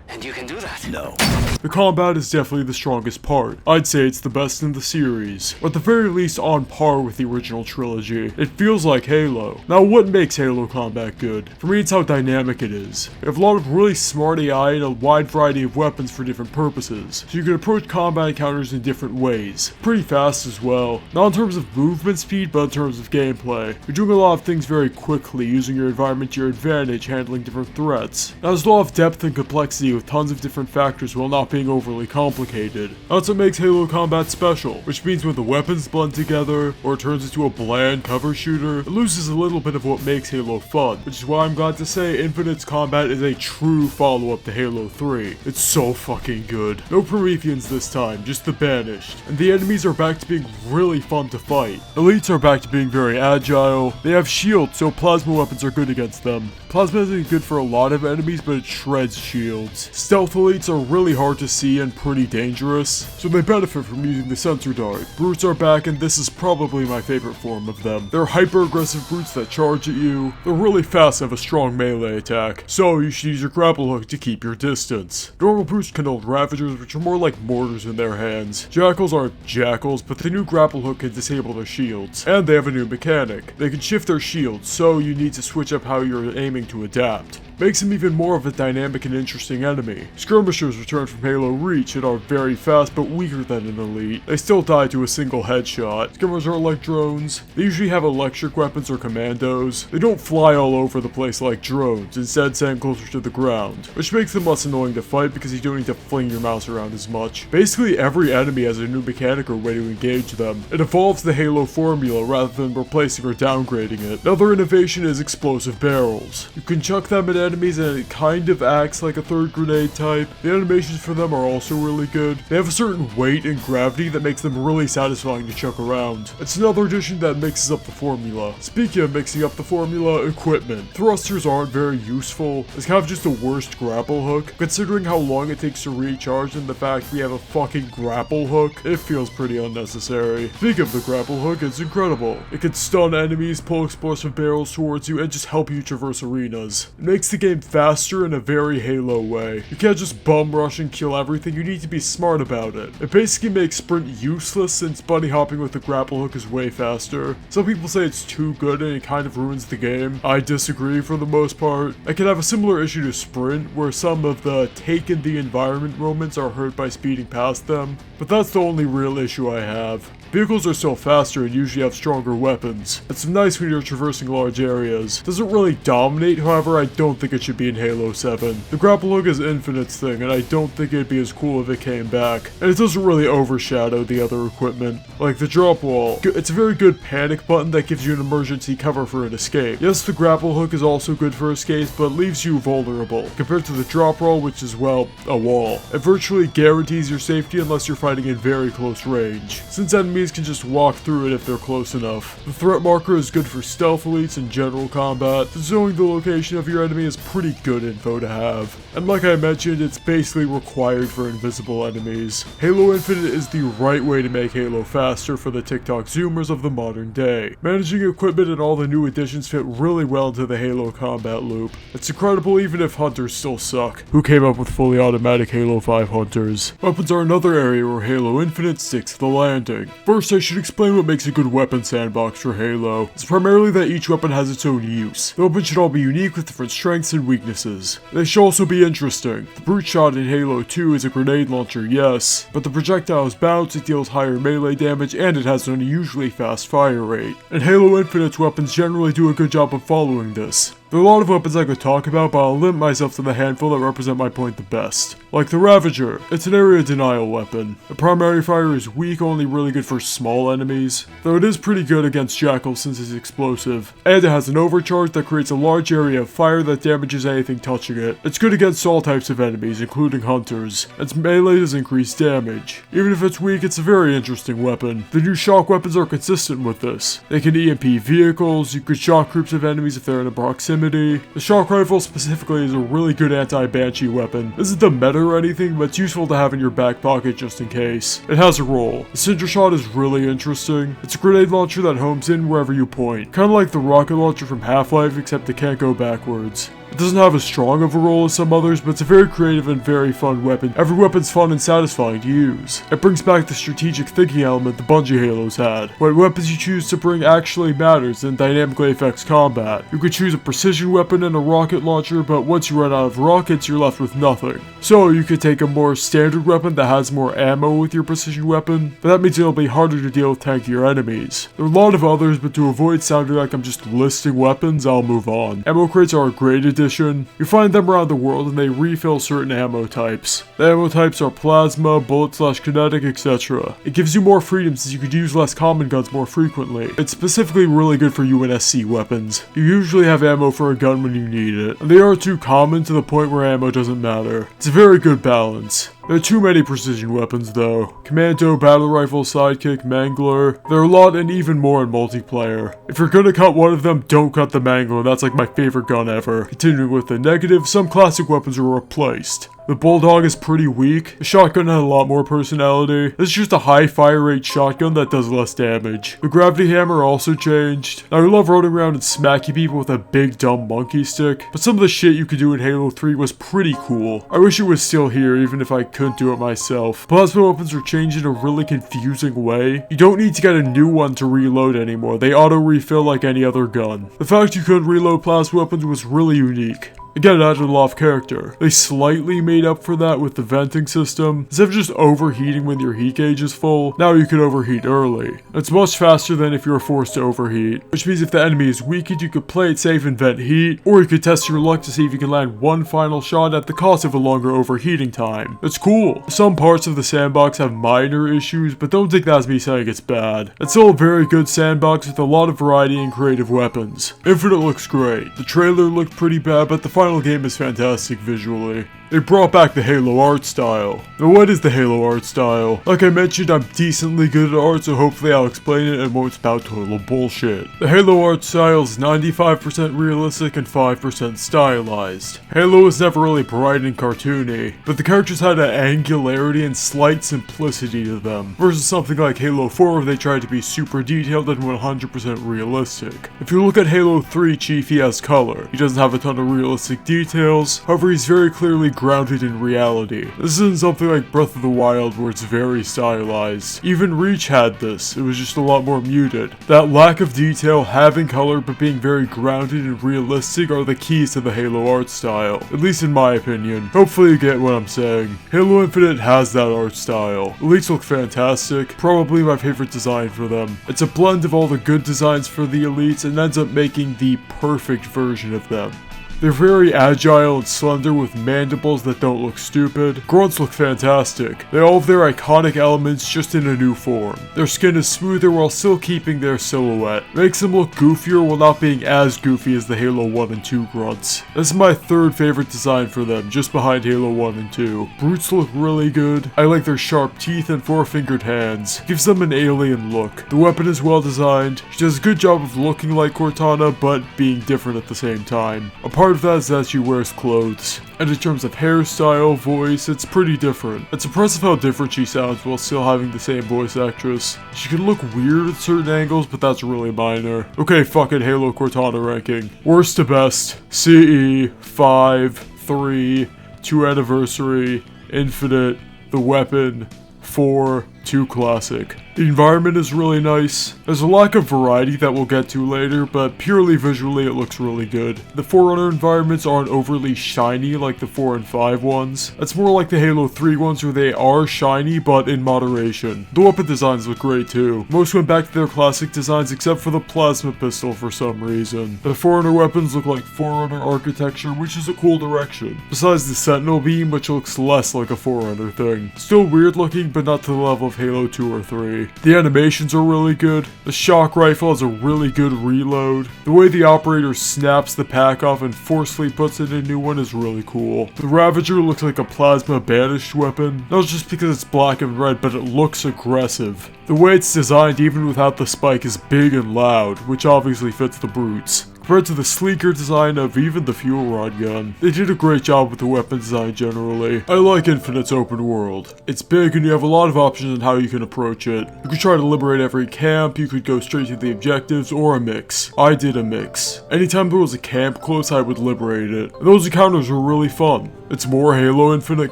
And you can do that? No. The combat is definitely the strongest part. I'd say it's the best in the series, or at the very least on par with the original trilogy. It feels like Halo. Now what makes Halo combat good? For me, it's how dynamic it is. You have a lot of really smart AI and a wide variety of weapons for different purposes, so you can approach combat encounters in different ways. Pretty fast as well. Not in terms of movement speed, but in terms of gameplay. You're doing a lot of things very quickly, using your environment to your advantage, handling different threats. Now there's a lot of depth and complexity with tons of different factors while not being overly complicated. That's what makes Halo combat special, which means when the weapons blend together, or it turns into a bland cover shooter, it loses a little bit of what makes Halo fun, which is why I'm glad to say Infinite's combat is a true follow-up to Halo 3. It's so fucking good. No Prometheans this time, just the Banished. And the enemies are back to being really fun to fight. Elites are back to being very agile. They have shields, so plasma weapons are good against them. Plasma isn't good for a lot of enemies, but it shreds shields. Stealth elites are really hard to see and pretty dangerous, so they benefit from using the sensor dart. Brutes are back, and this is probably my favorite form of them. They're hyper-aggressive brutes that charge at you. They're really fast and have a strong melee attack, so you should use your grapple hook to keep your distance. Normal brutes can hold Ravagers, which are more like mortars in their hands. Jackals aren't jackals, but the new grapple hook can disable their shields, and they have a new mechanic. They can shift their shields, so you need to switch up how you're aiming to adapt. Makes him even more of a dynamic and interesting enemy. Skirmishers return from Halo Reach and are very fast but weaker than an elite. They still die to a single headshot. Skimmers are like drones. They usually have electric weapons or commandos. They don't fly all over the place like drones, instead stand closer to the ground, which makes them less annoying to fight because you don't need to fling your mouse around as much. Basically every enemy has a new mechanic or way to engage them. It evolves the Halo formula rather than replacing or downgrading it. Another innovation is explosive barrels. You can chuck them at enemies and it kind of acts like a third grenade type. The animations for them are also really good. They have a certain weight and gravity that makes them really satisfying to chuck around. It's another addition that mixes up the formula. Speaking of mixing up the formula, equipment. Thrusters aren't very useful. It's kind of just the worst grapple hook. Considering how long it takes to recharge and the fact we have a fucking grapple hook, it feels pretty unnecessary. Speaking of the grapple hook, it's incredible. It can stun enemies, pull explosive barrels towards you, and just help you traverse arenas. It makes the game faster in a very Halo way. You can't just bum rush and kill everything, you need to be smart about it. It basically makes sprint useless since bunny hopping with the grapple hook is way faster. Some people say it's too good and it kind of ruins the game. I disagree for the most part. I can have a similar issue to sprint, where some of the take in the environment moments are hurt by speeding past them, but that's the only real issue I have. Vehicles are still faster and usually have stronger weapons. It's nice when you're traversing large areas. Doesn't really dominate, however, I don't think it should be in Halo 7. The grapple hook is Infinite's thing, and I don't think it'd be as cool if it came back. And it doesn't really overshadow the other equipment. Like the drop wall. It's a very good panic button that gives you an emergency cover for an escape. Yes, the grapple hook is also good for escapes, but leaves you vulnerable, compared to the drop wall, which is, well, a wall. It virtually guarantees your safety unless you're fighting in very close range. Since enemies enemies can just walk through it if they're close enough. The threat marker is good for stealth elites and general combat. Knowing the location of your enemy is pretty good info to have. And like I mentioned, it's basically required for invisible enemies. Halo Infinite is the right way to make Halo faster for the TikTok zoomers of the modern day. Managing equipment and all the new additions fit really well into the Halo combat loop. It's incredible even if hunters still suck. Who came up with fully automatic Halo 5 hunters? Weapons are another area where Halo Infinite sticks to the landing. First, I should explain what makes a good weapon sandbox for Halo. It's primarily that each weapon has its own use. The weapons should all be unique with different strengths and weaknesses. They should also be interesting. The brute shot in Halo 2 is a grenade launcher, yes, but the projectiles bounce, it deals higher melee damage, and it has an unusually fast fire rate. And Halo Infinite's weapons generally do a good job of following this. There are a lot of weapons I could talk about, but I'll limit myself to the handful that represent my point the best. Like the Ravager, it's an area denial weapon. The primary fire is weak, only really good for small enemies, though it is pretty good against Jackals since it's explosive. And it has an overcharge that creates a large area of fire that damages anything touching it. It's good against all types of enemies, including hunters. Its melee does increase damage. Even if it's weak, it's a very interesting weapon. The new shock weapons are consistent with this. They can EMP vehicles, you could shock groups of enemies if they're in a proximity. The shock rifle specifically is a really good anti-banshee weapon. This isn't the meta or anything, but it's useful to have in your back pocket just in case. It has a role. The Cinder Shot is really interesting. It's a grenade launcher that homes in wherever you point. Kinda like the rocket launcher from Half-Life, except it can't go backwards. It doesn't have as strong of a role as some others, but it's a very creative and very fun weapon. Every weapon's fun and satisfying to use. It brings back the strategic thinking element the Bungie Halos had. What weapons you choose to bring actually matters and dynamically affects combat. You could choose a precision weapon and a rocket launcher, but once you run out of rockets, you're left with nothing. So you could take a more standard weapon that has more ammo with your precision weapon, but that means it'll be harder to deal with tankier enemies. There are a lot of others, but to avoid sounding like I'm just listing weapons, I'll move on. Ammo crates are a great addition. You find them around the world and they refill certain ammo types. The ammo types are plasma, bullet/kinetic, etc. It gives you more freedom since you could use less common guns more frequently. It's specifically really good for UNSC weapons. You usually have ammo for a gun when you need it, and they are too common to the point where ammo doesn't matter. It's a very good balance. There are too many precision weapons though. Commando, battle rifle, sidekick, mangler. There are a lot and even more in multiplayer. If you're gonna cut one of them, don't cut the mangler, that's like my favorite gun ever. Continuing with the negative, some classic weapons are replaced. The Bulldog is pretty weak. The shotgun had a lot more personality. This is just a high fire rate shotgun that does less damage. The gravity hammer also changed. Now I love running around and smacking people with a big dumb monkey stick, but some of the shit you could do in Halo 3 was pretty cool. I wish it was still here even if I couldn't do it myself. Plasma weapons are changed in a really confusing way. You don't need to get a new one to reload anymore. They auto refill like any other gun. The fact you couldn't reload plasma weapons was really unique. Again, it added a lot of character. They slightly made up for that with the venting system. Instead of just overheating when your heat gauge is full, now you can overheat early. It's much faster than if you were forced to overheat, which means if the enemy is weakened, you could play it safe and vent heat, or you could test your luck to see if you can land one final shot at the cost of a longer overheating time. It's cool. Some parts of the sandbox have minor issues, but don't take that as me saying it's bad. It's still a very good sandbox with a lot of variety and creative weapons. Infinite looks great. The trailer looked pretty bad, but the final game is fantastic visually. They brought back the Halo art style. Now what is the Halo art style? Like I mentioned, I'm decently good at art, so hopefully I'll explain it and won't spout total bullshit. The Halo art style is 95% realistic and 5% stylized. Halo was never really bright and cartoony, but the characters had an angularity and slight simplicity to them, versus something like Halo 4 where they tried to be super detailed and 100% realistic. If you look at Halo 3, Chief, he has color. He doesn't have a ton of realistic details, however he's very clearly grounded in reality. This isn't something like Breath of the Wild where it's very stylized. Even Reach had this, it was just a lot more muted. That lack of detail, having color but being very grounded and realistic are the keys to the Halo art style, at least in my opinion. Hopefully you get what I'm saying. Halo Infinite has that art style. Elites look fantastic, probably my favorite design for them. It's a blend of all the good designs for the elites and ends up making the perfect version of them. They're very agile and slender with mandibles that don't look stupid. Grunts look fantastic. They all have their iconic elements just in a new form. Their skin is smoother while still keeping their silhouette. Makes them look goofier while not being as goofy as the Halo 1 and 2 grunts. This is my third favorite design for them, just behind Halo 1 and 2. Brutes look really good. I like their sharp teeth and four-fingered hands. Gives them an alien look. The weapon is well designed. She does a good job of looking like Cortana, but being different at the same time. A part of that is that she wears clothes. And in terms of hairstyle, voice, it's pretty different. It's impressive how different she sounds while still having the same voice actress. She can look weird at certain angles, but that's really minor. Okay, fucking Halo Cortana ranking. Worst to best. CE, 5, 3, 2 Anniversary, Infinite, The Weapon, 4, 2 Classic. The environment is really nice. There's a lack of variety that we'll get to later, but purely visually it looks really good. The Forerunner environments aren't overly shiny like the 4 and 5 ones. It's more like the Halo 3 ones where they are shiny, but in moderation. The weapon designs look great too. Most went back to their classic designs except for the plasma pistol for some reason. The Forerunner weapons look like Forerunner architecture, which is a cool direction. Besides the Sentinel beam, which looks less like a Forerunner thing. Still weird looking, but not to the level of Halo 2 or 3. The animations are really good. The shock rifle has a really good reload. The way the operator snaps the pack off and forcefully puts in a new one is really cool. The Ravager looks like a plasma banished weapon. Not just because it's black and red, but it looks aggressive. The way it's designed even without the spike is big and loud, which obviously fits the brutes. Compared to the sleeker design of even the fuel rod gun. They did a great job with the weapon design generally. I like Infinite's open world. It's big and you have a lot of options on how you can approach it. You could try to liberate every camp, you could go straight to the objectives, or a mix. I did a mix. Anytime there was a camp close, I would liberate it. And those encounters were really fun. It's more Halo Infinite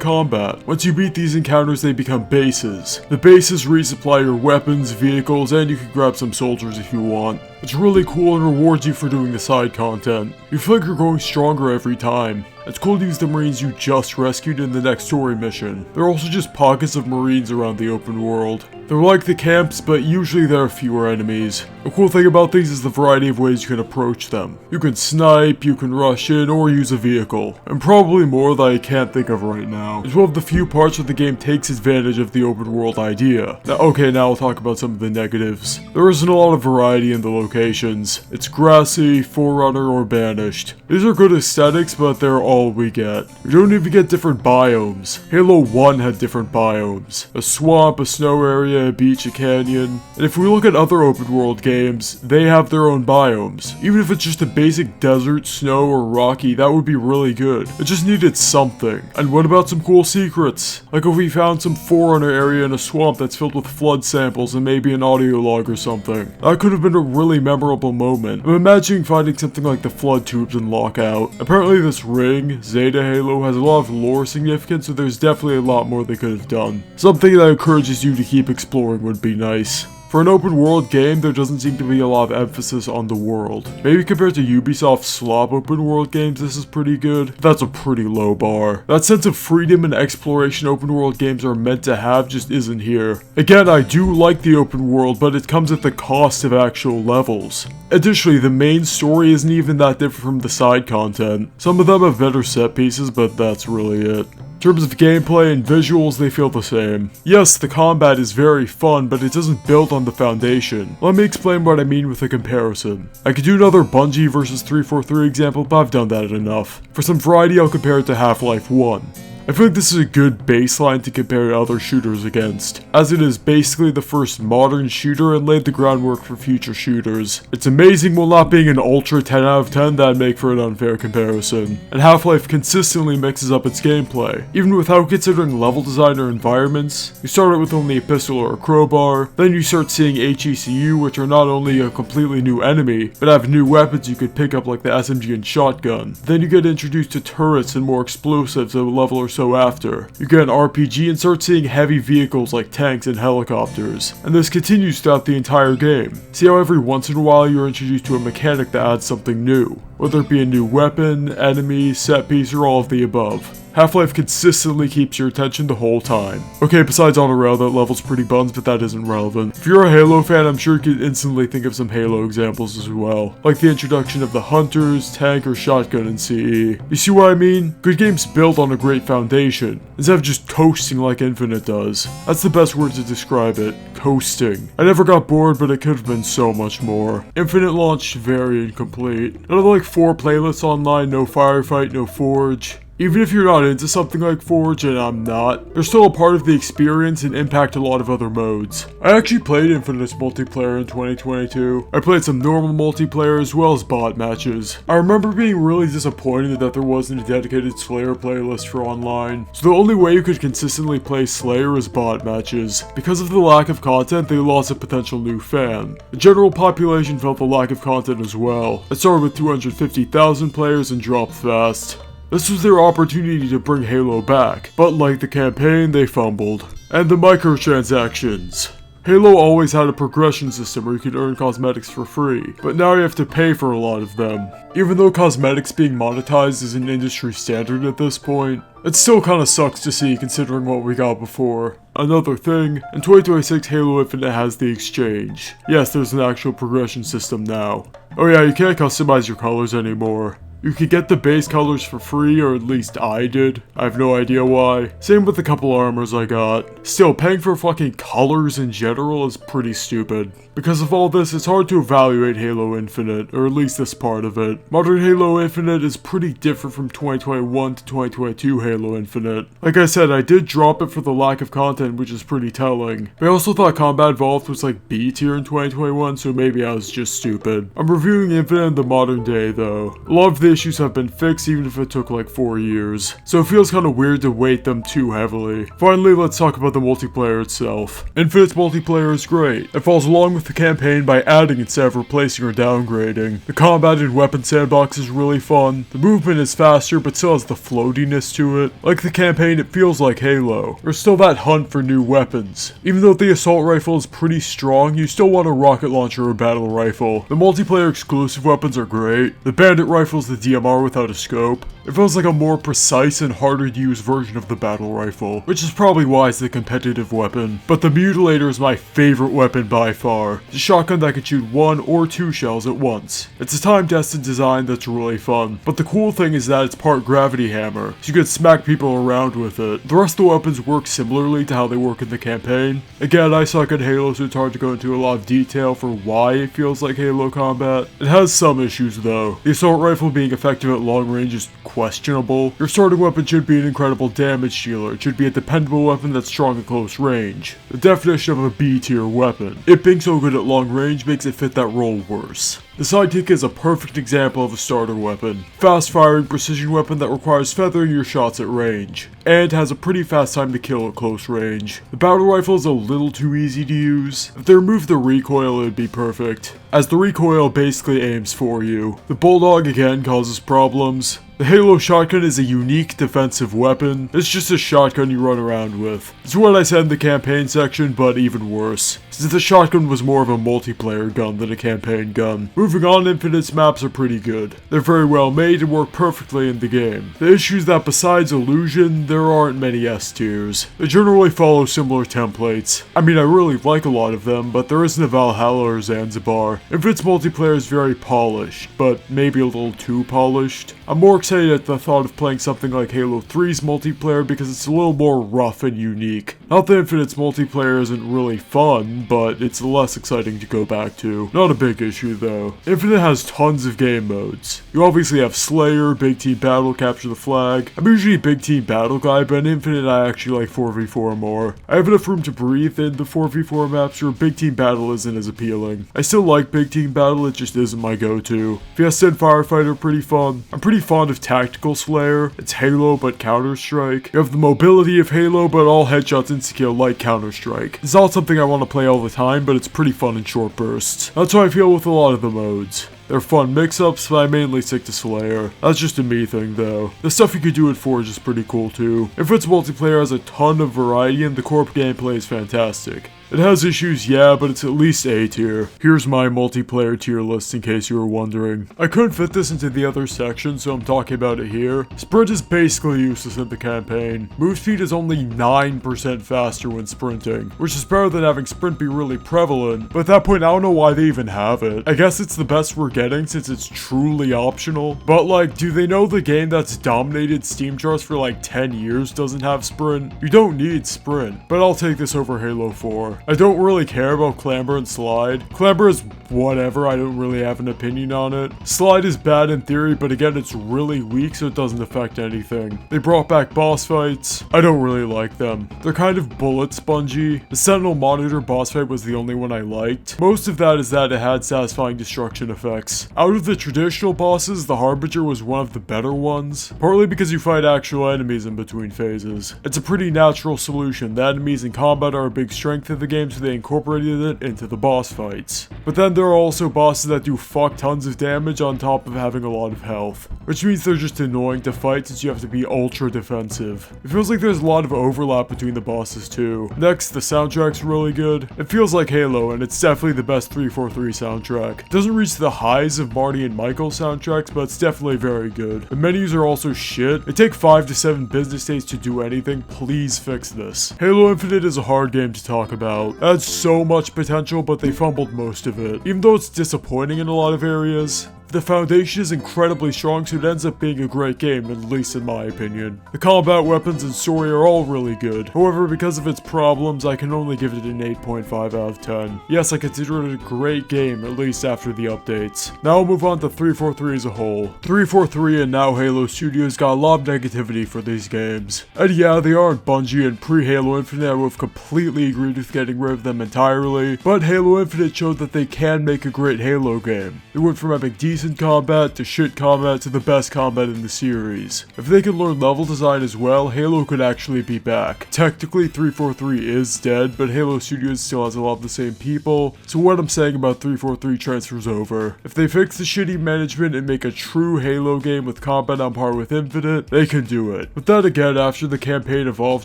combat. Once you beat these encounters, they become bases. The bases resupply your weapons, vehicles, and you can grab some soldiers if you want. It's really cool and rewards you for doing the side content. You feel like you're growing stronger every time. It's cool to use the Marines you just rescued in the next story mission. There are also just pockets of Marines around the open world. They're like the camps, but usually there are fewer enemies. The cool thing about these is the variety of ways you can approach them. You can snipe, you can rush in, or use a vehicle. And probably more that I can't think of right now. It's one of the few parts where the game takes advantage of the open world idea. Now I'll talk about some of the negatives. There isn't a lot of variety in the locations. It's grassy, Forerunner, or banished. These are good aesthetics, but they're all we get. We don't even get different biomes. Halo 1 had different biomes. A swamp, a snow area, a beach, a canyon. And if we look at other open world games, they have their own biomes. Even if it's just a basic desert, snow, or rocky, that would be really good. It just needed something. And what about some cool secrets? Like if we found some Forerunner area in a swamp that's filled with flood samples and maybe an audio log or something. That could have been a really memorable moment. I'm imagining finding something like the flood tubes in Lockout. Apparently this ring, Zeta Halo, has a lot of lore significance, so there's definitely a lot more they could have done. Something that encourages you to keep exploring would be nice. For an open world game, there doesn't seem to be a lot of emphasis on the world. Maybe compared to Ubisoft's slop open world games, this is pretty good. But that's a pretty low bar. That sense of freedom and exploration open world games are meant to have just isn't here. Again, I do like the open world, but it comes at the cost of actual levels. Additionally, the main story isn't even that different from the side content. Some of them have better set pieces, but that's really it. In terms of gameplay and visuals, they feel the same. Yes, the combat is very fun, but it doesn't build on the foundation. Let me explain what I mean with a comparison. I could do another Bungie vs 343 example, but I've done that enough. For some variety, I'll compare it to Half-Life 1. I feel like this is a good baseline to compare other shooters against, as it is basically the first modern shooter and laid the groundwork for future shooters. It's amazing while not being an ultra 10 out of 10 that'd make for an unfair comparison. And Half-Life consistently mixes up its gameplay. Even without considering level design or environments, you start out with only a pistol or a crowbar, then you start seeing HECU, which are not only a completely new enemy, but have new weapons you could pick up like the SMG and shotgun. Then you get introduced to turrets and more explosives at a level or so after. You get an RPG and start seeing heavy vehicles like tanks and helicopters, and this continues throughout the entire game. See how every once in a while you're introduced to a mechanic that adds something new. whether it be a new weapon, enemy, set piece, or all of the above. Half-Life consistently keeps your attention the whole time. Okay, besides on a rail, that level's pretty buns, but that isn't relevant. If you're a Halo fan, I'm sure you could instantly think of some Halo examples as well, like the introduction of the Hunters, Tank, or Shotgun in CE. You see what I mean? Good games build on a great foundation, instead of just coasting like Infinite does. That's the best word to describe it, coasting. I never got bored, but it could have been so much more. Infinite launched very incomplete. Another like 4 playlists online, no firefight, no forge. Even if you're not into something like Forge, and I'm not, they're still a part of the experience and impact a lot of other modes. I actually played Infinite's multiplayer in 2022. I played some normal multiplayer as well as bot matches. I remember being really disappointed that there wasn't a dedicated Slayer playlist for online, so the only way you could consistently play Slayer is bot matches. Because of the lack of content, they lost a potential new fan. The general population felt the lack of content as well. It started with 250,000 players and dropped fast. This was their opportunity to bring Halo back, but like the campaign, they fumbled. And the microtransactions. Halo always had a progression system where you could earn cosmetics for free, but now you have to pay for a lot of them. Even though cosmetics being monetized is an industry standard at this point, it still kinda sucks to see considering what we got before. Another thing, in 2026 Halo Infinite has the exchange. Yes, there's an actual progression system now. Oh yeah, you can't customize your colors anymore. You could get the base colors for free, or at least I did. I have no idea why. Same with a couple armors I got. Still, paying for fucking colors in general is pretty stupid. Because of all this, it's hard to evaluate Halo Infinite, or at least this part of it. Modern Halo Infinite is pretty different from 2021 to 2022 Halo Infinite. Like I said, I did drop it for the lack of content, which is pretty telling. But I also thought Combat Evolved was like B tier in 2021, so maybe I was just stupid. I'm reviewing Infinite in the modern day though. A lot of the issues have been fixed even if it took like 4 years. So it feels kinda weird to weight them too heavily. Finally, let's talk about the multiplayer itself. Infinite's multiplayer is great. It follows along with the campaign by adding instead of replacing or downgrading. The combat and weapon sandbox is really fun. The movement is faster but still has the floatiness to it. Like the campaign, it feels like Halo. There's still that hunt for new weapons. Even though the assault rifle is pretty strong, you still want a rocket launcher or battle rifle. The multiplayer exclusive weapons are great. The bandit rifle is the DMR without a scope. It feels like a more precise and harder to use version of the battle rifle, which is probably why it's the competitive weapon. But the mutilator is my favorite weapon by far. It's a shotgun that can shoot 1 or 2 shells at once. It's a time-tested design that's really fun. But the cool thing is that it's part gravity hammer, so you can smack people around with it. The rest of the weapons work similarly to how they work in the campaign. Again, I suck at Halo, so it's hard to go into a lot of detail for why it feels like Halo Combat. It has some issues though. The assault rifle being effective at long range is questionable. Your starting weapon should be an incredible damage dealer. It should be a dependable weapon that's strong at close range. The definition of a B tier weapon. It being so good at long range makes it fit that role worse. The sidekick is a perfect example of a starter weapon. Fast firing precision weapon that requires feathering your shots at range, and has a pretty fast time to kill at close range. The battle rifle is a little too easy to use. If they removed the recoil, it would be perfect, as the recoil basically aims for you. The bulldog again causes problems. The Halo shotgun is a unique defensive weapon. It's just a shotgun you run around with. It's what I said in the campaign section, but even worse, since the shotgun was more of a multiplayer gun than a campaign gun. Moving on, Infinite's maps are pretty good. They're very well made and work perfectly in the game. The issue is that besides Illusion, there aren't many S tiers. They generally follow similar templates. I mean, I really like a lot of them, but there isn't a Valhalla or Zanzibar. Infinite's multiplayer is very polished, but maybe a little too polished. I'm more excited at the thought of playing something like Halo 3's multiplayer because it's a little more rough and unique. Not that Infinite's multiplayer isn't really fun, but it's less exciting to go back to. Not a big issue though. Infinite has tons of game modes. You obviously have Slayer, Big Team Battle, Capture the Flag. I'm usually a Big Team Battle guy, but in Infinite I actually like 4v4 more. I have enough room to breathe in the 4v4 maps where Big Team Battle isn't as appealing. I still like Big Team Battle, it just isn't my go-to. Fiesta and Firefighter are pretty fun. I'm pretty fond of Tactical Slayer. It's Halo but Counter-Strike. You have the mobility of Halo but all headshots and skill like Counter-Strike. It's not something I want to play all the time, but it's pretty fun in short bursts. That's how I feel with a lot of the modes. They're fun mix-ups, but I mainly stick to Slayer. That's just a me thing though. The stuff you could do with Forge is pretty cool too. Infinite's multiplayer has a ton of variety and the corp gameplay is fantastic. It has issues, yeah, but it's at least A tier. Here's my multiplayer tier list in case you were wondering. I couldn't fit this into the other section, so I'm talking about it here. Sprint is basically useless in the campaign. Move speed is only 9% faster when sprinting, which is better than having sprint be really prevalent, but at that point I don't know why they even have it. I guess it's the best we're getting since it's truly optional, but like, do they know the game that's dominated Steam charts for like 10 years doesn't have sprint? You don't need sprint, but I'll take this over Halo 4. I don't really care about clamber and slide. Clamber is whatever, I don't really have an opinion on it. Slide is bad in theory, but again it's really weak so it doesn't affect anything. They brought back boss fights. I don't really like them. They're kind of bullet spongy. The Sentinel Monitor boss fight was the only one I liked. Most of that is that it had satisfying destruction effects. Out of the traditional bosses, the Harbinger was one of the better ones, partly because you fight actual enemies in between phases. It's a pretty natural solution. The enemies in combat are a big strength of the game, so they incorporated it into the boss fights. But then there are also bosses that do fuck tons of damage on top of having a lot of health, which means they're just annoying to fight since you have to be ultra defensive. It feels like there's a lot of overlap between the bosses too. Next, the soundtrack's really good. It feels like Halo, and it's definitely the best 343 soundtrack. It doesn't reach the highs of Marty and Michael's soundtracks, but it's definitely very good. The menus are also shit. It takes 5 to 7 business days to do anything. Please fix this. Halo Infinite is a hard game to talk about. It had so much potential, but they fumbled most of it. Even though it's disappointing in a lot of areas, the foundation is incredibly strong, so it ends up being a great game, at least in my opinion. The combat, weapons, and story are all really good. However, because of its problems, I can only give it an 8.5 out of 10. Yes, I consider it a great game, at least after the updates. Now we'll move on to 343 as a whole. 343 and now Halo Studios got a lot of negativity for these games. And yeah, they aren't Bungie, and pre-Halo Infinite I would have completely agreed with getting rid of them entirely, but Halo Infinite showed that they can make a great Halo game. It went from having decent combat to shit combat to the best combat in the series. If they can learn level design as well, Halo could actually be back. Technically 343 is dead, but Halo Studios still has a lot of the same people, so what I'm saying about 343 transfers over. If they fix the shitty management and make a true Halo game with combat on par with Infinite, they can do it. But then again, after the Campaign Evolve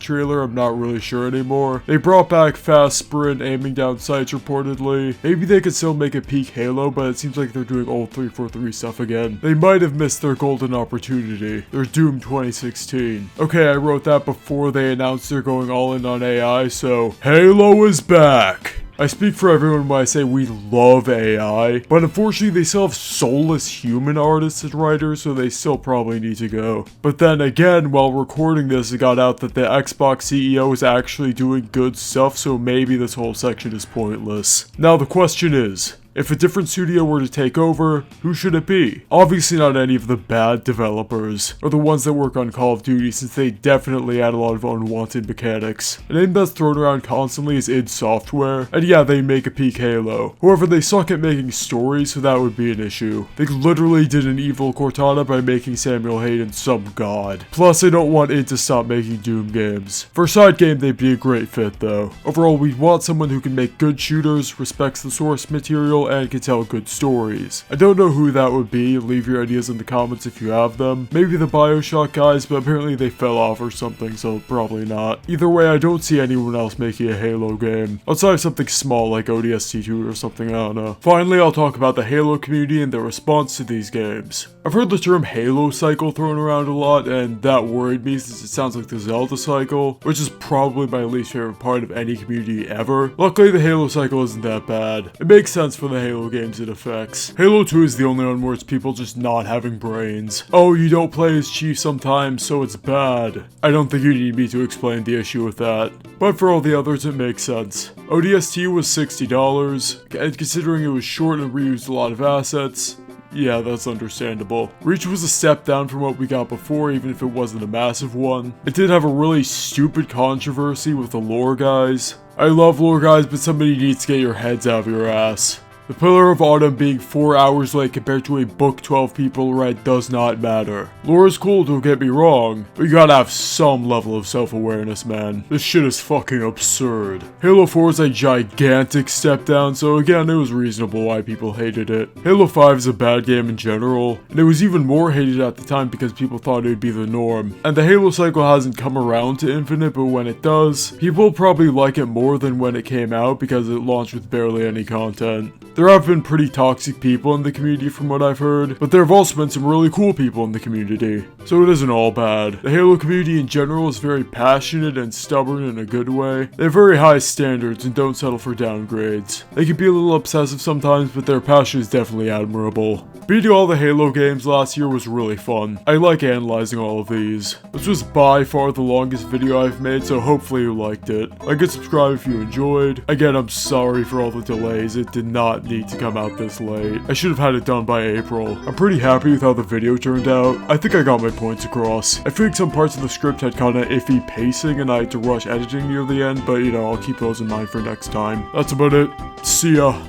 trailer, I'm not really sure anymore. They brought back fast sprint, aiming down sights reportedly. Maybe they could still make a peak Halo, but it seems like they're doing old 343 stuff again. They might have missed their golden opportunity. They're doomed 2016. Okay, I wrote that before they announced they're going all in on AI, so Halo is back! I speak for everyone when I say we love AI, but unfortunately they still have soulless human artists and writers, so they still probably need to go. But then again, while recording this, it got out that the Xbox CEO is actually doing good stuff, so maybe this whole section is pointless. Now the question is, if a different studio were to take over, who should it be? Obviously not any of the bad developers, or the ones that work on Call of Duty, since they definitely add a lot of unwanted mechanics. A name that's thrown around constantly is id Software, and yeah, they make a peak Halo. However, they suck at making stories, so that would be an issue. They literally did an evil Cortana by making Samuel Hayden some god. Plus, I don't want id to stop making Doom games. For a side game, they'd be a great fit though. Overall, we want someone who can make good shooters, respects the source material, and can tell good stories. I don't know who that would be. Leave your ideas in the comments if you have them. Maybe the BioShock guys, but apparently they fell off or something, so probably not. Either way, I don't see anyone else making a Halo game, outside of something small like ODST2 or something, I don't know. Finally, I'll talk about the Halo community and their response to these games. I've heard the term Halo cycle thrown around a lot, and that worried me since it sounds like the Zelda cycle, which is probably my least favorite part of any community ever. Luckily, the Halo cycle isn't that bad. It makes sense for the Halo games it affects. Halo 2 is the only one where it's people just not having brains. Oh, you don't play as Chief sometimes, so it's bad. I don't think you need me to explain the issue with that. But for all the others, it makes sense. ODST was $60, and considering it was short and reused a lot of assets, yeah, that's understandable. Reach was a step down from what we got before, even if it wasn't a massive one. It did have a really stupid controversy with the lore guys. I love lore guys, but somebody needs to get your heads out of your ass. The Pillar of Autumn being 4 hours late compared to a book 12 people read does not matter. Lore is cool, don't get me wrong, but you gotta have some level of self-awareness, man. This shit is fucking absurd. Halo 4 is a gigantic step down, so again, it was reasonable why people hated it. Halo 5 is a bad game in general, and it was even more hated at the time because people thought it would be the norm. And the Halo cycle hasn't come around to Infinite, but when it does, people probably like it more than when it came out because it launched with barely any content. There have been pretty toxic people in the community from what I've heard, but there have also been some really cool people in the community, so it isn't all bad. The Halo community in general is very passionate and stubborn in a good way. They have very high standards and don't settle for downgrades. They can be a little obsessive sometimes, but their passion is definitely admirable. Beating all the Halo games last year was really fun. I like analyzing all of these. This was by far the longest video I've made, so hopefully you liked it. Like and subscribe if you enjoyed. Again, I'm sorry for all the delays. It did not need to come out this late. I should have had it done by April. I'm pretty happy with how the video turned out. I think I got my points across. I think some parts of the script had kinda iffy pacing and I had to rush editing near the end, but you know, I'll keep those in mind for next time. That's about it. See ya.